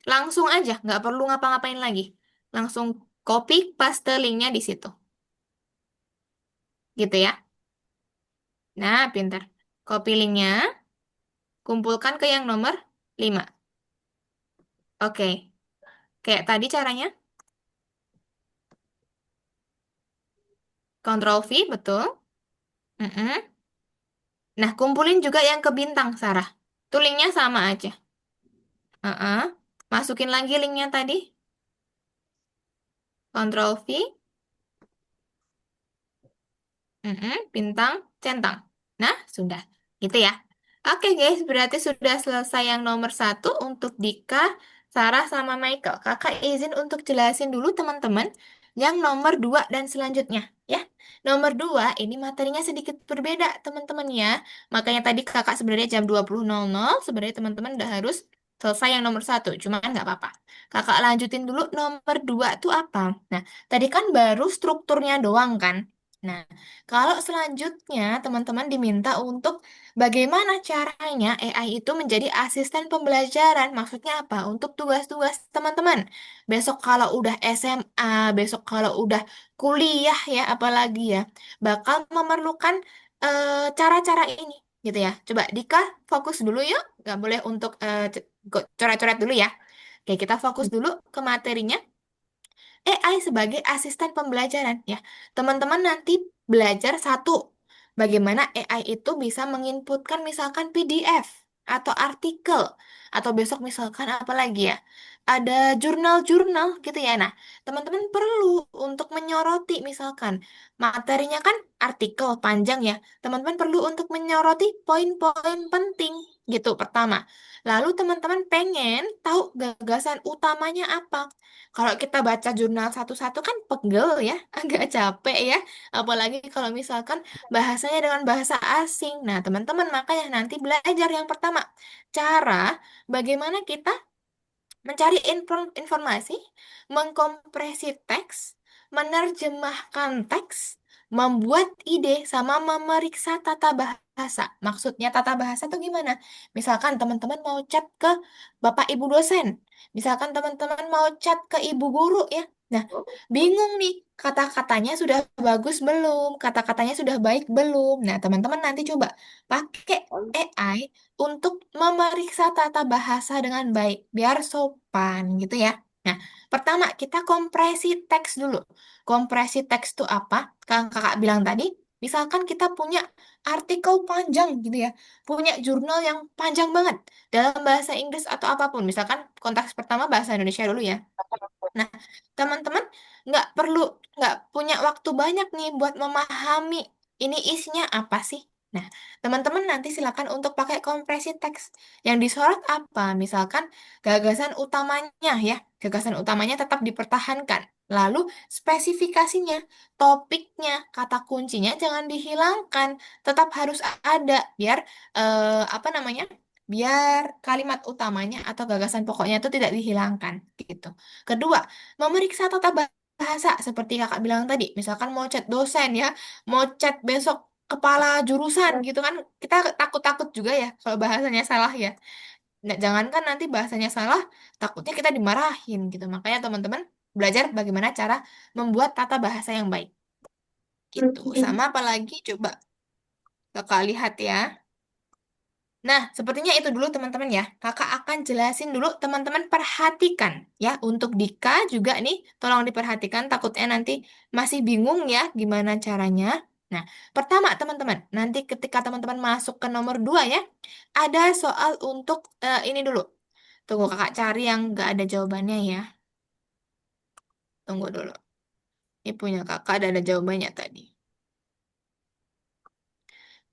S1: Langsung aja, nggak perlu ngapa-ngapain lagi. Langsung copy paste linknya di situ. Gitu ya. Nah, pinter. Copy linknya, kumpulkan ke yang nomor 5. Oke. Kayak tadi caranya. Ctrl V, betul. Mm-mm. Nah, kumpulin juga yang ke bintang, Sarah. Tuh linknya sama aja. Heeh. Masukin lagi linknya tadi. Ctrl V, bintang, centang. Nah, sudah. Gitu ya. Oke guys, berarti sudah selesai yang nomor 1 untuk Dika, Sarah, sama Michael. Kakak izin untuk jelasin dulu teman-teman yang nomor 2 dan selanjutnya. Ya, nomor 2 ini materinya sedikit berbeda teman-teman ya. Makanya tadi kakak sebenarnya jam 20.00, sebenarnya teman-teman udah harus selesai yang nomor 1. Cuman nggak apa-apa. Kakak lanjutin dulu nomor 2 itu apa? Nah, tadi kan baru strukturnya doang kan? Nah, kalau selanjutnya teman-teman diminta untuk bagaimana caranya AI itu menjadi asisten pembelajaran. Maksudnya apa? Untuk tugas-tugas teman-teman. Besok kalau udah SMA, besok kalau udah kuliah ya, apalagi ya, bakal memerlukan cara-cara ini. Gitu ya. Coba Dika fokus dulu yuk. Nggak boleh untuk coret-coret dulu ya. Oke, kita fokus dulu ke materinya. AI sebagai asisten pembelajaran ya. Teman-teman nanti belajar satu, bagaimana AI itu bisa menginputkan misalkan PDF atau artikel atau besok misalkan apa lagi ya? Ada jurnal-jurnal gitu ya. Nah, teman-teman perlu untuk menyoroti misalkan materinya kan artikel panjang ya. Teman-teman perlu untuk menyoroti poin-poin penting gitu pertama. Lalu teman-teman pengen tahu gagasan utamanya apa. Kalau kita baca jurnal satu-satu kan pegel ya, agak capek ya. Apalagi kalau misalkan bahasanya dengan bahasa asing. Nah, teman-teman makanya nanti belajar yang pertama. Cara bagaimana kita mencari informasi, mengkompresi teks, menerjemahkan teks, membuat ide, sama memeriksa tata bahasa. Maksudnya tata bahasa itu gimana? Misalkan teman-teman mau chat ke Bapak Ibu dosen, misalkan teman-teman mau chat ke Ibu guru ya. Nah, bingung nih, kata-katanya sudah bagus belum? Kata-katanya sudah baik belum? Nah, teman-teman nanti coba pakai AI untuk memeriksa tata bahasa dengan baik, biar sopan gitu ya. Nah, pertama kita kompresi teks dulu. Kompresi teks itu apa? Kang kakak bilang tadi, misalkan kita punya artikel panjang gitu ya, punya jurnal yang panjang banget dalam bahasa Inggris atau apapun. Misalkan konteks pertama bahasa Indonesia dulu ya. Nah, teman-teman nggak perlu, nggak punya waktu banyak nih buat memahami ini isinya apa sih. Nah, teman-teman nanti silakan untuk pakai kompresi teks. Yang disorot apa? Misalkan gagasan utamanya ya. Gagasan utamanya tetap dipertahankan. Lalu spesifikasinya, topiknya, kata kuncinya jangan dihilangkan. Tetap harus ada biar apa namanya? Biar kalimat utamanya atau gagasan pokoknya itu tidak dihilangkan gitu. Kedua, memeriksa tata bahasa seperti kakak bilang tadi. Misalkan mau chat dosen ya, mau chat besok kepala jurusan gitu kan, kita takut-takut juga ya kalau bahasanya salah ya. Nah, jangankan nanti bahasanya salah, takutnya kita dimarahin gitu. Makanya teman-teman belajar bagaimana cara membuat tata bahasa yang baik gitu. Sama apalagi coba kakak lihat ya. Nah, sepertinya itu dulu teman-teman ya. Kakak akan jelasin dulu, teman-teman perhatikan ya. Untuk Dika juga nih, tolong diperhatikan. Takutnya nanti masih bingung ya gimana caranya. Nah, pertama teman-teman, nanti ketika teman-teman masuk ke nomor 2 ya, ada soal untuk ini dulu. Tunggu kakak cari yang nggak ada jawabannya ya. Tunggu dulu. Ini punya kakak ada jawabannya tadi.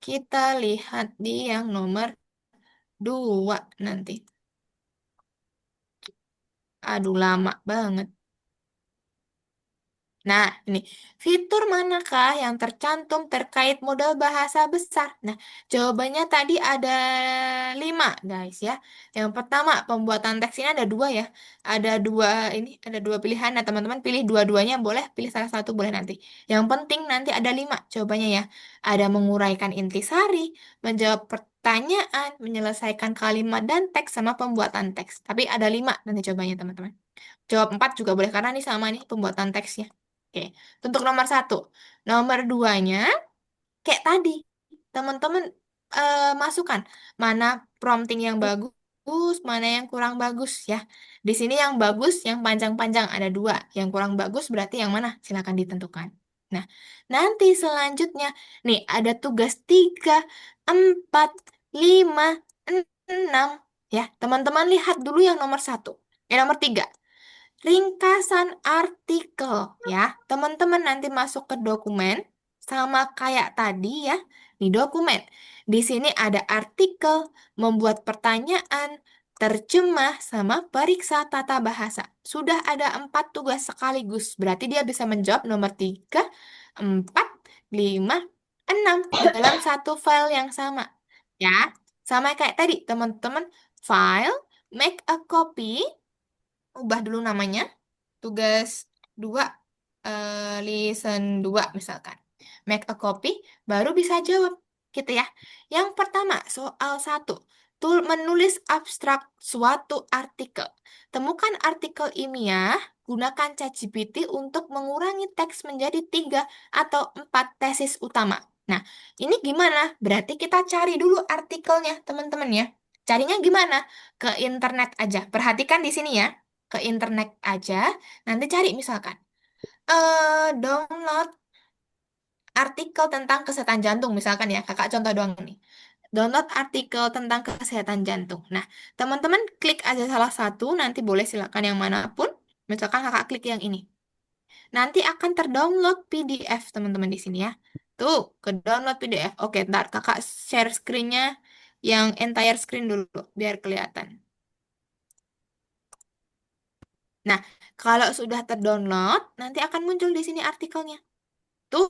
S1: Kita lihat di yang nomor 2 nanti. Aduh, lama banget. Nah, ini fitur manakah yang tercantum terkait modal bahasa besar? Nah, jawabannya tadi ada 5, guys ya. Yang pertama, pembuatan teks ini ada 2 ya. Ada dua pilihan. Nah, teman-teman pilih dua-duanya boleh, pilih salah satu boleh nanti. Yang penting nanti ada 5 jawabannya ya. Ada menguraikan intisari, menjawab pertanyaan, menyelesaikan kalimat dan teks, sama pembuatan teks. Tapi ada 5 nanti jawabannya, teman-teman. Jawab 4 juga boleh karena ini sama nih pembuatan teksnya. Oke, untuk nomor 1. Nomor duanya, kayak tadi, teman-teman masukkan mana prompting yang bagus, mana yang kurang bagus ya. Di sini yang bagus, yang panjang-panjang ada 2. Yang kurang bagus berarti yang mana? Silakan ditentukan. Nah, nanti selanjutnya, nih ada tugas 3, 4, 5, 6. Ya, teman-teman lihat dulu yang nomor 1. Nomor 3. Ringkasan artikel ya. Teman-teman nanti masuk ke dokumen sama kayak tadi ya di dokumen. Di sini ada artikel, membuat pertanyaan, terjemah sama periksa tata bahasa. Sudah ada 4 tugas sekaligus. Berarti dia bisa menjawab nomor 3, 4, 5, 6 dalam satu file yang sama. Ya, sama kayak tadi teman-teman, file, make a copy, ubah dulu namanya. Tugas 2, listen 2 misalkan. Make a copy, baru bisa jawab. Gitu ya. Yang pertama, soal 1. Menulis abstrak suatu artikel. Temukan artikel ilmiah, gunakan ChatGPT untuk mengurangi teks menjadi 3 atau 4 tesis utama. Nah, ini gimana? Berarti kita cari dulu artikelnya, teman-teman ya. Carinya gimana? Ke internet aja. Perhatikan di sini ya, ke internet aja, nanti cari misalkan download artikel tentang kesehatan jantung misalkan ya, kakak contoh doang nih. Download artikel tentang kesehatan jantung. Nah, teman-teman klik aja salah satu, nanti boleh silakan yang manapun. Misalkan kakak klik yang ini. Nanti akan terdownload PDF teman-teman di sini ya. Tuh, ke download PDF. Oke, ntar kakak share screen-nya yang entire screen dulu biar kelihatan. Nah, kalau sudah terdownload, nanti akan muncul di sini artikelnya. Tuh,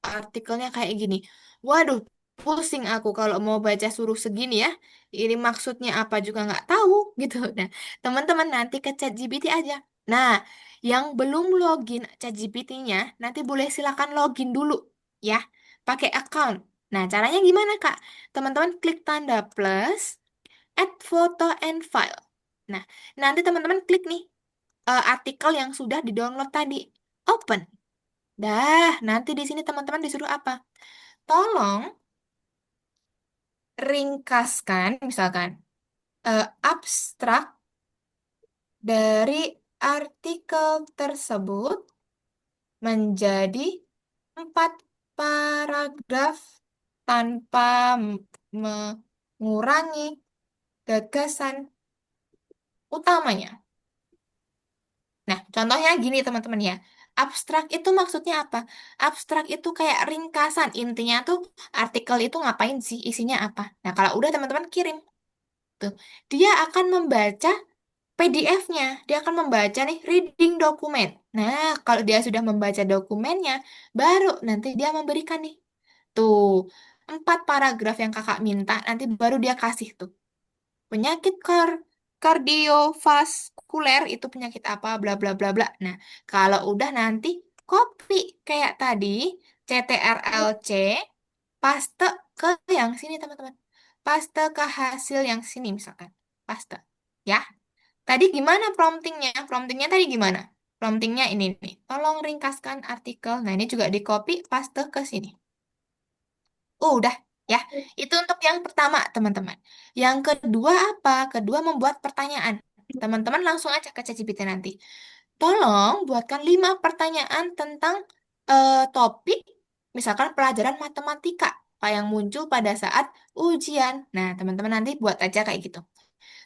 S1: artikelnya kayak gini. Waduh, pusing aku kalau mau baca suruh segini ya. Ini maksudnya apa juga nggak tahu gitu. Nah, teman-teman nanti ke ChatGPT aja. Nah, yang belum login ChatGPT-nya, nanti boleh silakan login dulu ya, pakai account. Nah, caranya gimana, Kak? Teman-teman klik tanda plus, add photo and file. Nah, nanti teman-teman klik nih artikel yang sudah di-download tadi. Open. Dah, nanti di sini teman-teman disuruh apa? Tolong ringkaskan, misalkan, abstrak dari artikel tersebut menjadi 4 paragraf tanpa mengurangi gagasan utamanya. Nah, contohnya gini teman-teman ya. Abstrak itu maksudnya apa? Abstrak itu kayak ringkasan. Intinya tuh artikel itu ngapain sih? Isinya apa? Nah, kalau udah teman-teman kirim tuh. Dia akan membaca PDF-nya. Dia akan membaca nih reading dokumen. Nah, kalau dia sudah membaca dokumennya, baru nanti dia memberikan nih. Tuh, 4 paragraf yang kakak minta, nanti baru dia kasih tuh. Penyakit kardiovaskuler itu penyakit apa, bla bla bla bla. Nah, kalau udah nanti copy kayak tadi, CTRL-C, paste ke yang sini teman-teman. Paste ke hasil yang sini misalkan. Paste. Ya. Tadi gimana promptingnya? Promptingnya tadi gimana? Promptingnya ini nih. Tolong ringkaskan artikel. Nah, ini juga di copy, paste ke sini. Udah, ya. Itu untuk yang pertama, teman-teman. Yang kedua apa? Kedua membuat pertanyaan. Teman-teman langsung aja ke ChatGPT nanti. Tolong buatkan 5 pertanyaan tentang topik, misalkan pelajaran matematika, apa yang muncul pada saat ujian. Nah, teman-teman nanti buat aja kayak gitu.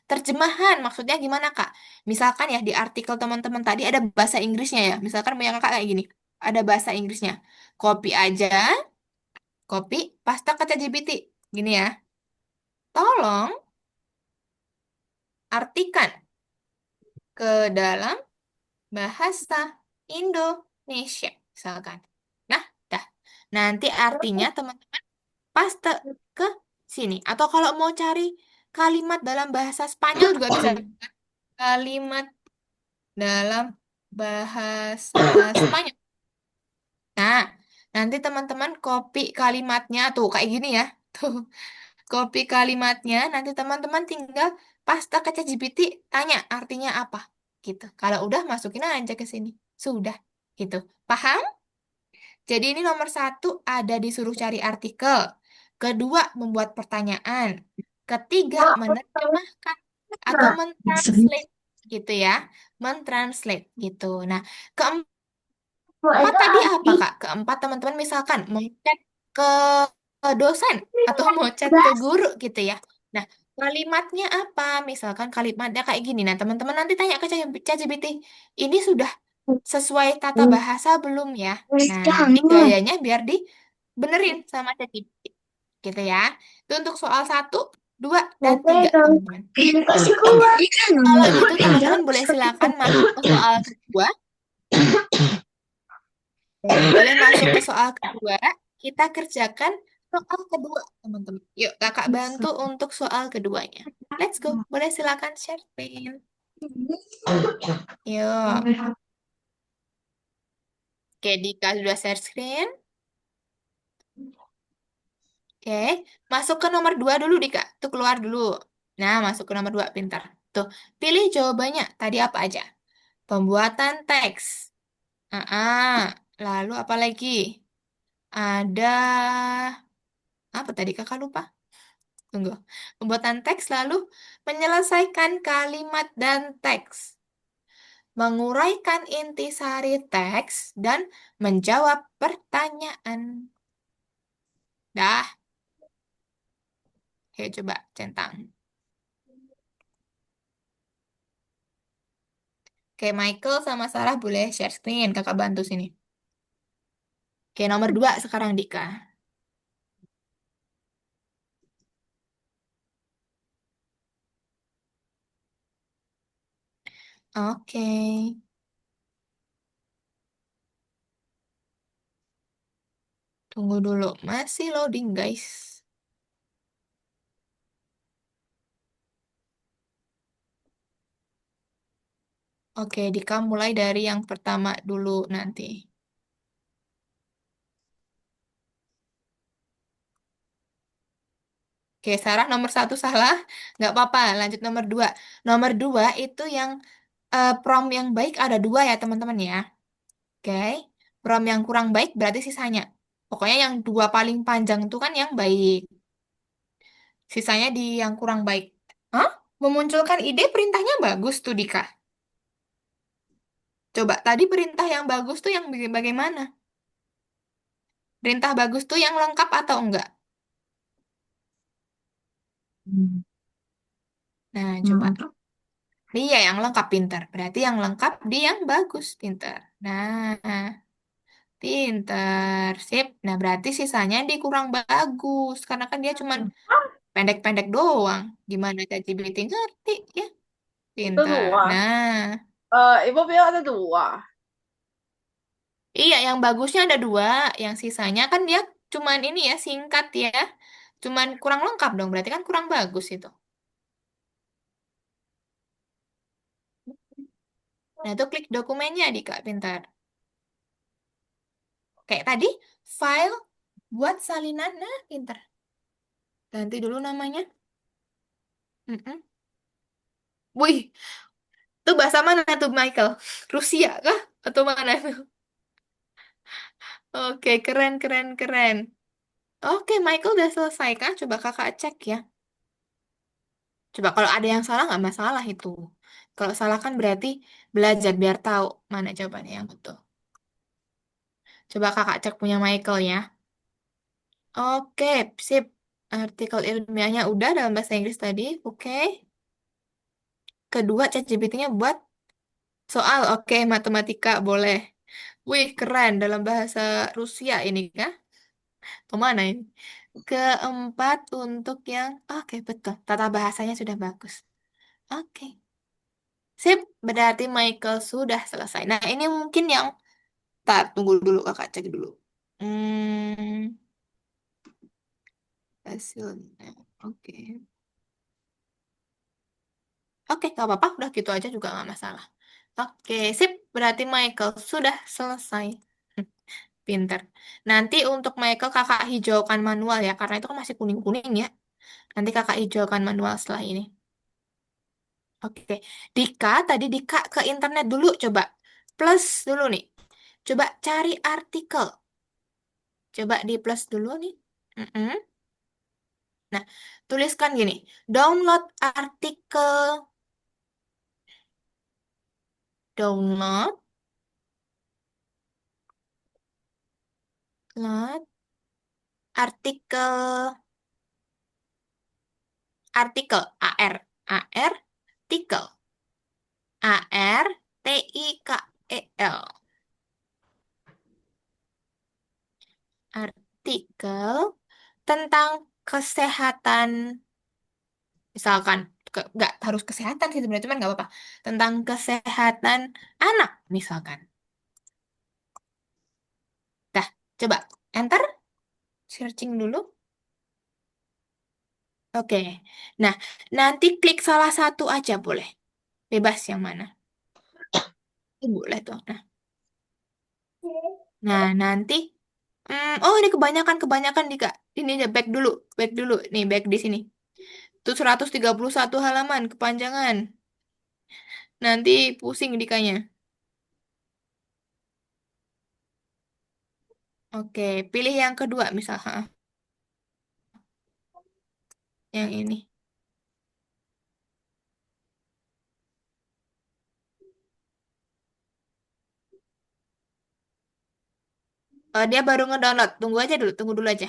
S1: Terjemahan, maksudnya gimana, Kak? Misalkan ya di artikel teman-teman tadi ada bahasa Inggrisnya ya. Misalkan yang Kakak kayak gini, ada bahasa Inggrisnya. Copy aja, copy, paste ke ChatGPT. Gini ya, tolong artikan ke dalam bahasa Indonesia, misalkan. Nah, dah. Nanti artinya teman-teman paste ke sini. Atau kalau mau cari kalimat dalam bahasa Spanyol juga bisa. Kalimat dalam bahasa Spanyol. Nah, nanti teman-teman copy kalimatnya tuh kayak gini ya. Tuh, copy kalimatnya, nanti teman-teman tinggal paste ke ChatGPT, tanya artinya apa. Gitu. Kalau udah masukin aja ke sini. Sudah. Gitu. Paham? Jadi ini nomor 1 ada disuruh cari artikel. Kedua, membuat pertanyaan. Ketiga, menerjemahkan atau mentranslate gitu ya. Mentranslate gitu. Nah, keempat tadi apa, Kak? Keempat, teman-teman misalkan mau chat ke dosen atau mau chat ke guru gitu ya. Nah, kalimatnya apa? Misalkan kalimatnya kayak gini. Nah, teman-teman nanti tanya ke ChatGPT, ini sudah sesuai tata bahasa belum ya? Nah, nanti gayanya biar dibenerin sama ChatGPT gitu ya. Itu untuk soal 1, 2, dan 3, teman-teman. Kalau gitu, teman-teman boleh silakan masuk ke soal kedua. Boleh masuk ke soal kedua. Kita kerjakan soal kedua, teman-teman. Yuk, kakak bantu untuk soal keduanya. Let's go. Boleh silakan share screen. Yuk. Oke, Dika sudah share screen. Oke, masuk ke nomor 2 dulu, Dika. Tuh, keluar dulu. Nah, masuk ke nomor 2, pintar. Tuh, pilih jawabannya. Tadi apa aja? Pembuatan teks. Lalu apa lagi? Ada apa tadi kakak lupa? Tunggu. Pembuatan teks lalu menyelesaikan kalimat dan teks. Menguraikan intisari teks dan menjawab pertanyaan. Dah, oke coba centang. Oke, Michael sama Sarah boleh share screen. Kakak bantu sini. Oke, nomor 2 sekarang Dika. Oke, tunggu dulu. Masih loading, guys. Oke, Dika mulai dari yang pertama dulu nanti. Oke, Sarah nomor 1 salah. Nggak apa-apa, lanjut nomor 2. Nomor 2 itu yang prompt yang baik ada 2 ya, teman-teman ya. Oke, prompt yang kurang baik berarti sisanya. Pokoknya yang 2 paling panjang itu kan yang baik. Sisanya di yang kurang baik. Hah? Memunculkan ide perintahnya bagus tuh, Dika. Coba, tadi perintah yang bagus tuh yang bagaimana? Perintah bagus tuh yang lengkap atau enggak? Nah, coba. Iya, yang lengkap pintar. Berarti yang lengkap di yang bagus pintar. Nah, pintar. Sip. Nah, berarti sisanya di kurang bagus. Karena kan dia cuman pendek-pendek doang. Gimana ChatGPT ngerti ya?
S2: Itu
S1: Pintar.
S2: dua.
S1: Nah,
S2: Ibu bilang ada dua.
S1: iya yang bagusnya ada dua. Yang sisanya kan dia cuman ini ya, singkat ya. Cuman kurang lengkap dong. Berarti kan kurang bagus itu. Nah, itu klik dokumennya di Kak Pintar. Kayak tadi, file buat salinan. Nah, pintar. Ganti dulu namanya. Mm-mm. Wih, tuh bahasa mana tuh Michael? Rusia kah? Atau mana tuh? Oke, keren, keren, keren. Oke, Michael udah selesai kah? Coba kakak cek ya. Coba kalau ada yang salah nggak masalah itu. Kalau salah kan berarti belajar biar tahu mana jawabannya yang betul. Coba kakak cek punya Michael ya. Oke, sip. Artikel ilmiahnya udah dalam bahasa Inggris tadi. Oke. Kedua, ChatGPT-nya buat soal. Oke, matematika boleh. Wih, keren dalam bahasa Rusia ini kah? Kemana ini? Keempat untuk yang oke betul. Tata bahasanya sudah bagus. Oke. Sip, berarti Michael sudah selesai. Nah, ini mungkin yang tar tunggu dulu kakak cek dulu. Hmm, hasilnya. Oke. Oke, nggak apa-apa. Udah gitu aja juga nggak masalah. Oke, sip. Berarti Michael sudah selesai. Pinter. Nanti untuk Michael kakak hijaukan manual ya, karena itu kan masih kuning-kuning ya. Nanti kakak hijaukan manual setelah ini. Oke. Dika, tadi Dika ke internet dulu coba. Plus dulu nih. Coba cari artikel. Coba di plus dulu nih. Mm-mm. Nah, tuliskan gini. Download artikel. Download. Download artikel. Artikel. AR. AR. Artikel. ARTIKEL. Artikel tentang kesehatan. Misalkan, nggak harus kesehatan sih sebenarnya, cuman nggak apa-apa. Tentang kesehatan anak, misalkan. Dah, coba enter, searching dulu. Oke. Nah, nanti klik salah satu aja boleh. Bebas yang mana. Boleh tuh. Nah, nanti. Oh, ini kebanyakan di Kak. Ini aja back dulu. Back dulu. Nih, back di sini. Itu 131 halaman, kepanjangan. Nanti pusing dikanya. Oke, pilih yang kedua misal. Ha, yang ini. Dia baru ngedownload. Tunggu dulu aja.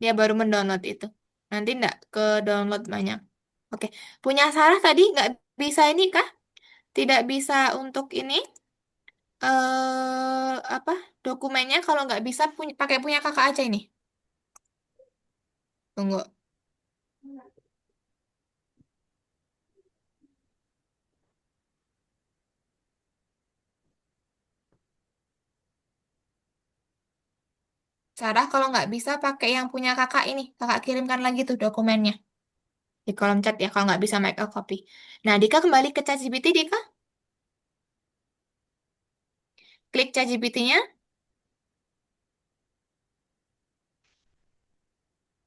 S1: Dia baru mendownload itu. Nanti nggak ke download banyak. Oke, punya Sarah tadi nggak bisa ini kah? Tidak bisa untuk ini apa dokumennya kalau nggak bisa pakai punya kakak aja ini. Tunggu. Sarah kalau nggak bisa pakai yang punya kakak ini. Kakak kirimkan lagi tuh dokumennya di kolom chat ya kalau nggak bisa make a copy. Nah, Dika kembali ke ChatGPT, Dika. Klik ChatGPT-nya.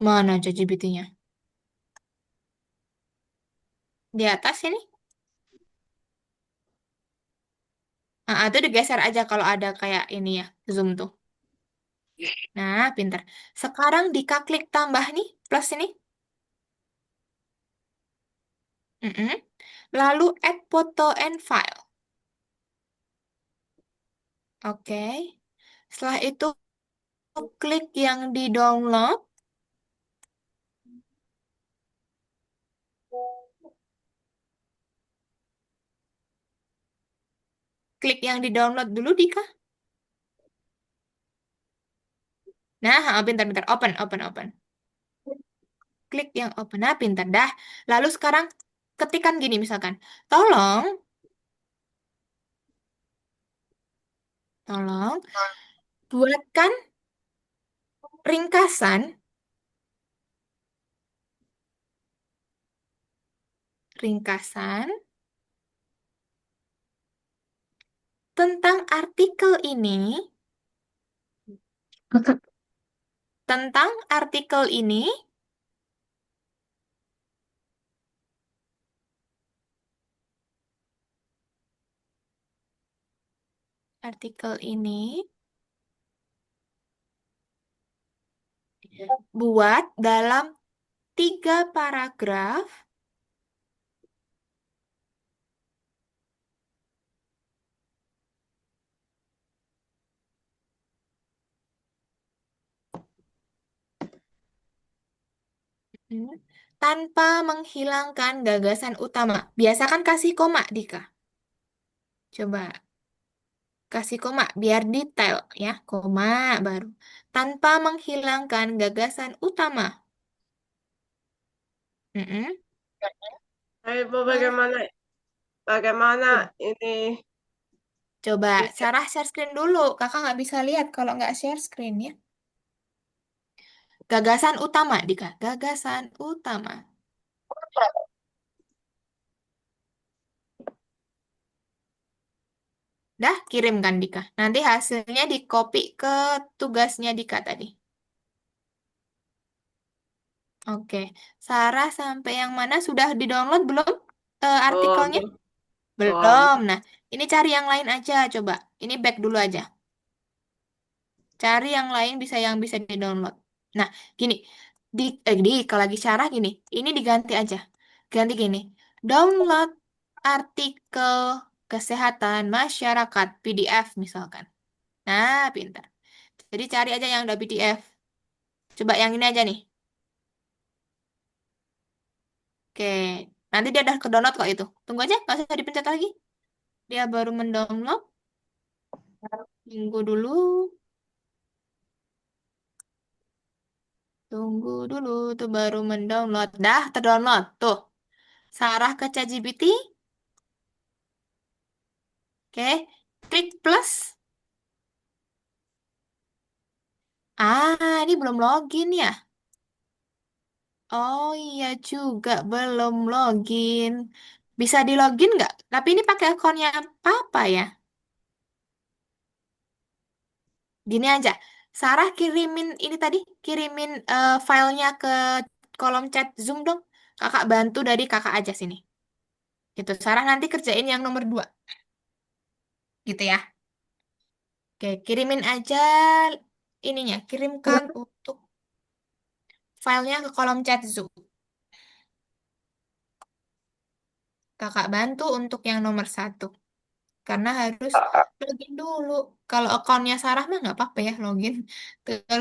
S1: Mana ChatGPT-nya? Di atas ini. Itu digeser aja kalau ada kayak ini ya, zoom tuh. Nah, pinter. Sekarang Dika klik tambah nih, plus ini. Mm-mm. Lalu add photo and file. Oke. Setelah itu klik yang di download. Klik yang di-download dulu, Dika. Nah, pintar-pintar. Open, open, open. Klik yang open. Nah, pintar dah. Lalu sekarang ketikan gini misalkan. Tolong, tolong buatkan ringkasan, ringkasan tentang artikel ini, tentang artikel ini, artikel ini, buat dalam 3 paragraf. Hmm, tanpa menghilangkan gagasan utama. Biasakan kasih koma, Dika. Coba kasih koma biar detail ya. Koma baru. Tanpa menghilangkan gagasan utama. Mm-mm.
S2: Ibu
S1: Terus,
S2: bagaimana bagaimana
S1: coba,
S2: ini
S1: coba
S2: bisa
S1: Sarah share screen dulu. Kakak nggak bisa lihat kalau nggak share screen ya. Gagasan utama, Dika. Gagasan utama. Dah, kirimkan Dika. Nanti hasilnya di copy ke tugasnya Dika tadi. Oke. Sarah sampai yang mana? Sudah di-download belum artikelnya?
S2: belum belum.
S1: Belum. Nah, ini cari yang lain aja coba. Ini back dulu aja. Cari yang bisa di-download. Nah, gini. Kalau lagi syarah gini. Ini diganti aja. Ganti gini. Download artikel kesehatan masyarakat PDF misalkan. Nah, pintar. Jadi cari aja yang udah PDF. Coba yang ini aja nih. Oke. Nanti dia udah ke-download kok itu. Tunggu aja, nggak usah dipencet lagi. Dia baru mendownload. Tunggu dulu. Tunggu dulu. Tuh baru mendownload. Dah, terdownload. Tuh. Sarah ke ChatGPT. Oke. Klik plus. Ah, ini belum login ya? Oh iya juga, belum login. Bisa di login nggak? Tapi ini pakai akunnya Papa ya? Gini aja, Sarah kirimin ini tadi, kirimin filenya ke kolom chat Zoom dong. Kakak bantu dari kakak aja sini. Gitu, Sarah nanti kerjain yang nomor 2. Gitu ya. Oke, kirimin aja ininya, kirimkan untuk filenya ke kolom chat Zoom. Kakak bantu untuk yang nomor 1. Karena harus login dulu. Kalau akunnya Sarah mah nggak apa-apa ya login.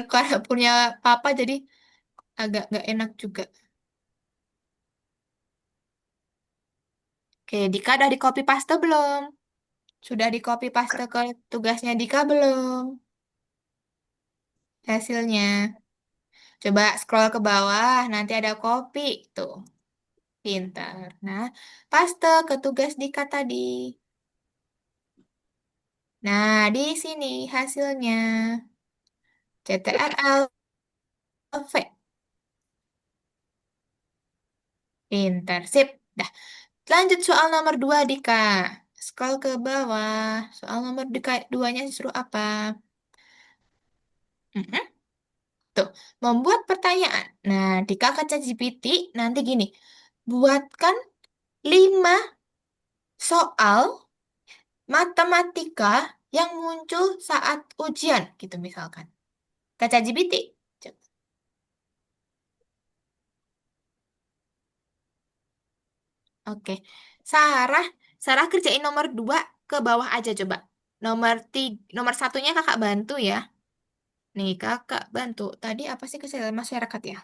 S1: Kalau punya papa jadi agak nggak enak juga. Oke, Dika udah di copy paste belum? Sudah di copy paste ke tugasnya Dika belum? Hasilnya. Coba scroll ke bawah, nanti ada copy. Tuh, pintar. Nah, paste ke tugas Dika tadi. Nah, di sini hasilnya. CTRL V. Pintar. Sip. Dah. Lanjut soal nomor 2, Dika. Scroll ke bawah. Soal nomor Dika 2-nya disuruh apa? Mm-mm. Tuh, membuat pertanyaan. Nah, Dika ke ChatGPT, nanti gini. Buatkan 5 soal matematika yang muncul saat ujian, gitu misalkan. Ke ChatGPT. Coba. Oke. Sarah, Sarah kerjain nomor 2 ke bawah aja coba. Nomor satunya kakak bantu ya. Nih, kakak bantu. Tadi apa sih kesehatan masyarakat ya?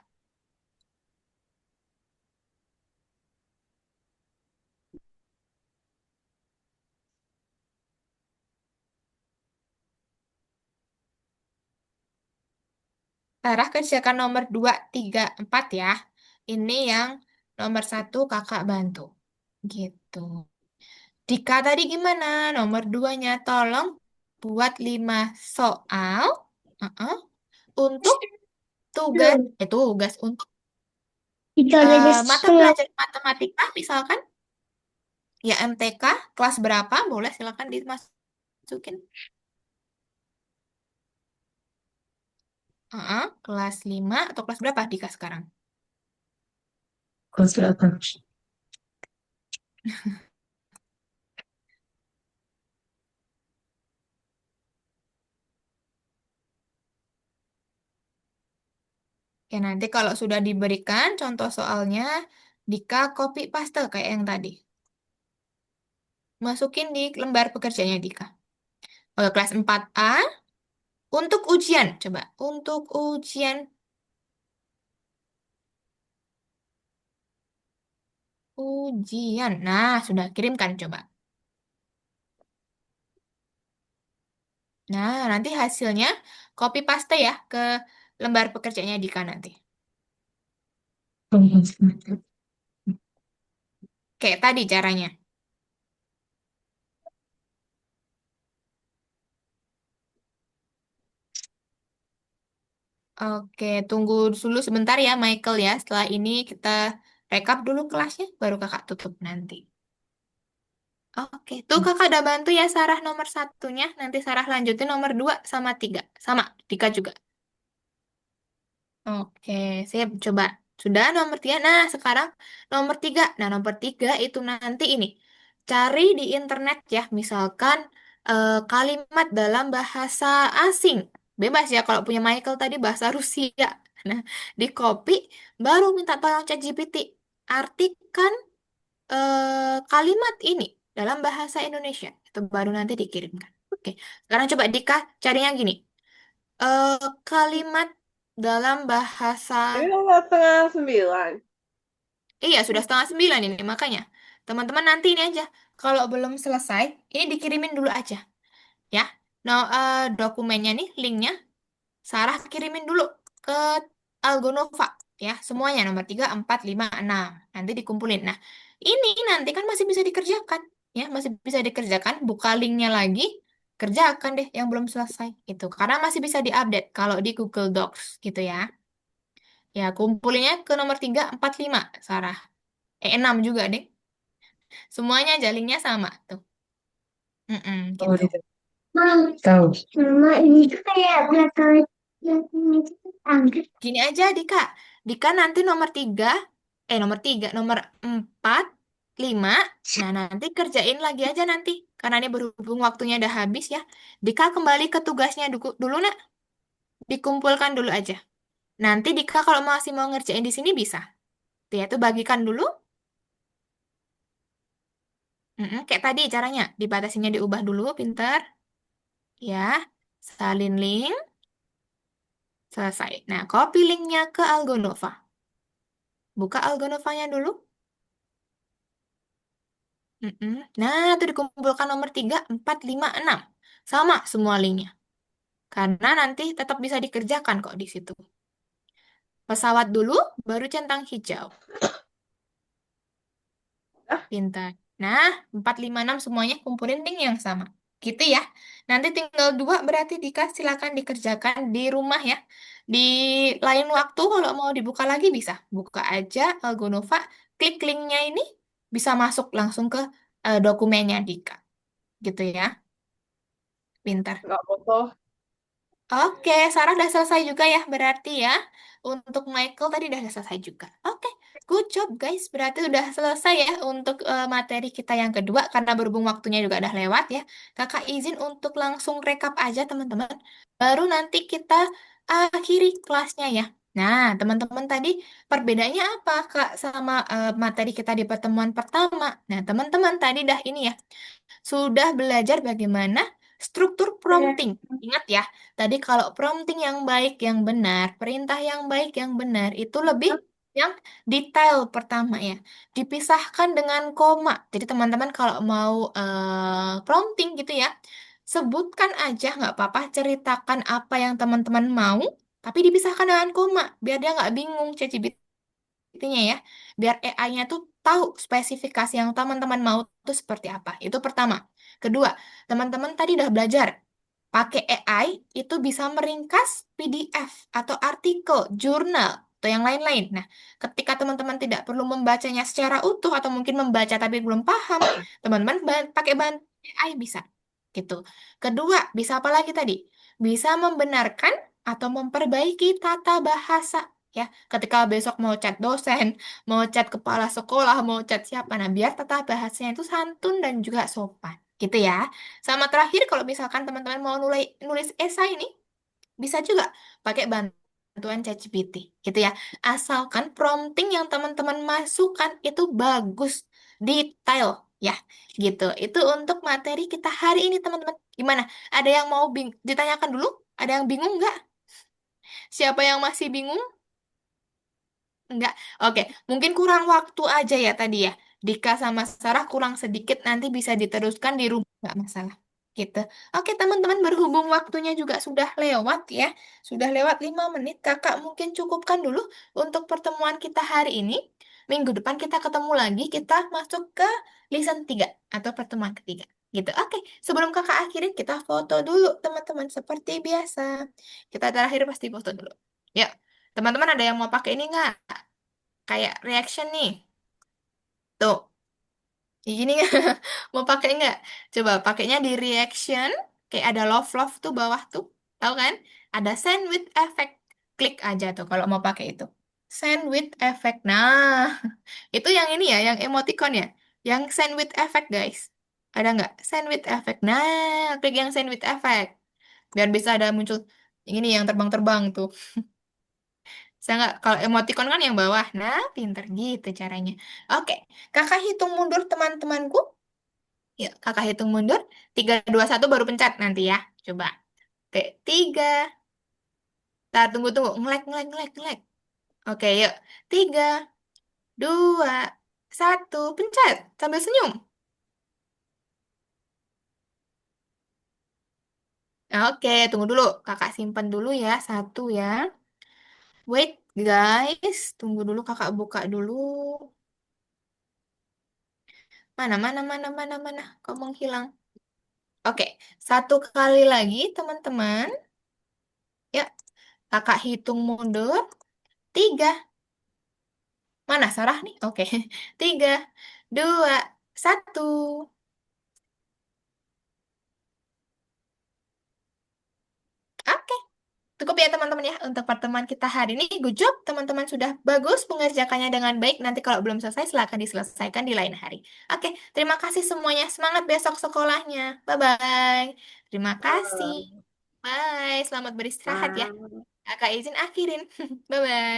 S1: Sarah kerjakan nomor 2, 3, 4 ya. Ini yang nomor satu kakak bantu. Gitu. Dika tadi gimana? Nomor duanya tolong buat 5 soal. uh-uh, untuk tugas, tugas untuk mata pelajaran matematika misalkan. Ya MTK, kelas berapa? Boleh silakan dimasukin. Kelas 5 atau kelas berapa Dika sekarang?
S3: Kelas berapa?
S1: Ya nanti kalau sudah diberikan contoh soalnya, Dika copy paste kayak yang tadi. Masukin di lembar pekerjaannya Dika. Oke, kelas 4A, untuk ujian. Coba, untuk ujian. Ujian. Nah, sudah kirimkan coba. Nah, nanti hasilnya copy paste ya ke lembar pekerjaannya Dika nanti. Kayak tadi caranya. Oke, tunggu dulu sebentar ya Michael ya. Setelah ini kita rekap dulu kelasnya, baru kakak tutup nanti. Oke, tuh kakak udah bantu ya Sarah nomor satunya. Nanti Sarah lanjutin nomor 2 sama 3. Sama, Dika juga. Oke, sip. Coba. Sudah nomor 3. Nah, sekarang nomor 3. Nah, nomor 3 itu nanti ini. Cari di internet ya, misalkan kalimat dalam bahasa asing. Bebas ya, kalau punya Michael tadi bahasa Rusia. Nah, di copy, baru minta tolong ChatGPT. Artikan kalimat ini dalam bahasa Indonesia. Itu baru nanti dikirimkan. Oke, sekarang coba Dika carinya gini. eh Kalimat dalam bahasa.
S2: Ini nomor setengah 9.
S1: Iya, sudah setengah 9 ini, makanya. Teman-teman nanti ini aja. Kalau belum selesai, ini dikirimin dulu aja. Ya. Nah, dokumennya nih, linknya, Sarah kirimin dulu ke Algonova. Ya, semuanya nomor 3, 4, 5, 6. Nanti dikumpulin. Nah, ini nanti kan masih bisa dikerjakan. Ya, masih bisa dikerjakan. Buka linknya lagi, kerjakan deh yang belum selesai. Itu. Karena masih bisa diupdate kalau di Google Docs gitu ya. Ya, kumpulinnya ke nomor 3, 4, 5, Sarah. 6 juga deh. Semuanya jalingnya sama tuh.
S3: Oh,
S1: Gitu.
S3: gitu. Tahu. Mama, ini tuh kayak belakang yang ini tuh angkat.
S1: Gini aja Dika. Dika nanti nomor 4, 5. Nah nanti kerjain lagi aja nanti. Karena ini berhubung waktunya udah habis ya. Dika kembali ke tugasnya dulu nak. Dikumpulkan dulu aja. Nanti Dika kalau masih mau ngerjain di sini bisa. Tuh ya, tuh bagikan dulu. Kayak tadi caranya. Dibatasinya diubah dulu, pinter. Ya, salin link. Selesai. Nah, copy linknya ke Algonova. Buka Algonovanya dulu. Nah, itu dikumpulkan nomor 3, 4, 5, 6. Sama semua linknya. Karena nanti tetap bisa dikerjakan kok di situ. Pesawat dulu, baru centang hijau.
S2: Ah,
S1: Pintar. Nah, 4, 5, 6 semuanya kumpulin link yang sama. Gitu ya. Nanti tinggal 2 berarti Dika silakan dikerjakan di rumah ya. Di lain waktu kalau mau dibuka lagi bisa. Buka aja Algonova, klik linknya ini, bisa masuk langsung ke dokumennya Dika. Gitu ya. Pintar.
S2: nggak foto.
S1: Oke, Sarah udah selesai juga ya berarti ya. Untuk Michael tadi udah selesai juga. Oke, good job guys. Berarti udah selesai ya untuk materi kita yang kedua karena berhubung waktunya juga udah lewat ya. Kakak izin untuk langsung rekap aja teman-teman. Baru nanti kita akhiri kelasnya ya. Nah, teman-teman tadi perbedaannya apa Kak sama materi kita di pertemuan pertama? Nah, teman-teman tadi dah ini ya sudah belajar bagaimana struktur prompting. Ingat ya, tadi kalau prompting yang baik, yang benar, perintah yang baik, yang benar, itu lebih yang detail pertama ya. Dipisahkan dengan koma. Jadi teman-teman kalau mau prompting gitu ya, sebutkan aja nggak apa-apa, ceritakan apa yang teman-teman mau. tapi dipisahkan dengan koma, biar dia nggak bingung ChatGPT-nya ya. Biar AI-nya tuh tahu spesifikasi yang teman-teman mau tuh seperti apa. Itu pertama. Kedua, teman-teman tadi udah belajar. Pakai AI itu bisa meringkas PDF atau artikel, jurnal, atau yang lain-lain. Nah, ketika teman-teman tidak perlu membacanya secara utuh atau mungkin membaca tapi belum paham, teman-teman pakai bantu AI bisa. Gitu. Kedua, bisa apa lagi tadi? Bisa membenarkan atau memperbaiki tata bahasa. Ya, ketika besok mau chat dosen, mau chat kepala sekolah, mau chat siapa, nah biar tata bahasanya itu santun dan juga sopan. Gitu ya. Sama terakhir, kalau misalkan teman-teman mau nulis esai ini, bisa juga pakai bantuan ChatGPT, gitu ya. Asalkan prompting yang teman-teman masukkan itu bagus, detail, ya, gitu. Itu untuk materi kita hari ini, teman-teman. Gimana? Ada yang mau ditanyakan dulu? Ada yang bingung nggak? Siapa yang masih bingung? Enggak. Oke, mungkin kurang waktu aja ya tadi ya. Dika sama Sarah kurang sedikit, nanti bisa diteruskan di rumah, nggak masalah. Gitu. Oke, teman-teman, berhubung waktunya juga sudah lewat ya. Sudah lewat 5 menit, kakak mungkin cukupkan dulu untuk pertemuan kita hari ini. Minggu depan kita ketemu lagi, kita masuk ke listen 3 atau pertemuan ketiga. Gitu. Oke, sebelum kakak akhirin, kita foto dulu, teman-teman. Seperti biasa. Kita terakhir pasti foto dulu. Yuk, teman-teman ada yang mau pakai ini nggak? Kayak reaction nih. Tuh, kayak gini nggak? Mau pakai nggak? Coba pakainya di reaction. Kayak ada love-love tuh bawah tuh. Tahu kan? Ada send with effect. Klik aja tuh kalau mau pakai itu. Send with effect. Nah, itu yang ini ya, yang emoticon ya. Yang send with effect, guys. Ada nggak? Send with effect. Nah, klik yang send with effect. Biar bisa ada muncul ini yang terbang-terbang tuh. Saya nggak, kalau emoticon kan yang bawah. Nah, pinter gitu caranya. Oke, kakak hitung mundur teman-temanku. Yuk, kakak hitung mundur. 3, 2, 1 baru pencet nanti ya. Coba. Oke, 3. Tar, tunggu, tunggu. Ngelek, ngelek, ngelek, ngelek. Oke, yuk. 3, 2, 1. Pencet. Sambil senyum. Oke, tunggu dulu. Kakak simpan dulu ya. Satu ya. Wait, guys. Tunggu dulu, kakak buka dulu. Mana, mana, mana, mana, mana. Kok menghilang? Oke, satu kali lagi teman-teman. Ya, kakak hitung mundur. 3. Mana Sarah nih? Oke, 3, 2, 1. Oke, cukup ya teman-teman ya untuk pertemuan kita hari ini. Good job, teman-teman sudah bagus mengerjakannya dengan baik. Nanti kalau belum selesai, silakan diselesaikan di lain hari. Oke, terima kasih semuanya. Semangat besok sekolahnya. Bye-bye. Terima kasih.
S2: Eee,
S1: Bye, selamat beristirahat ya.
S2: Bye.
S1: Kakak izin akhirin. Bye-bye.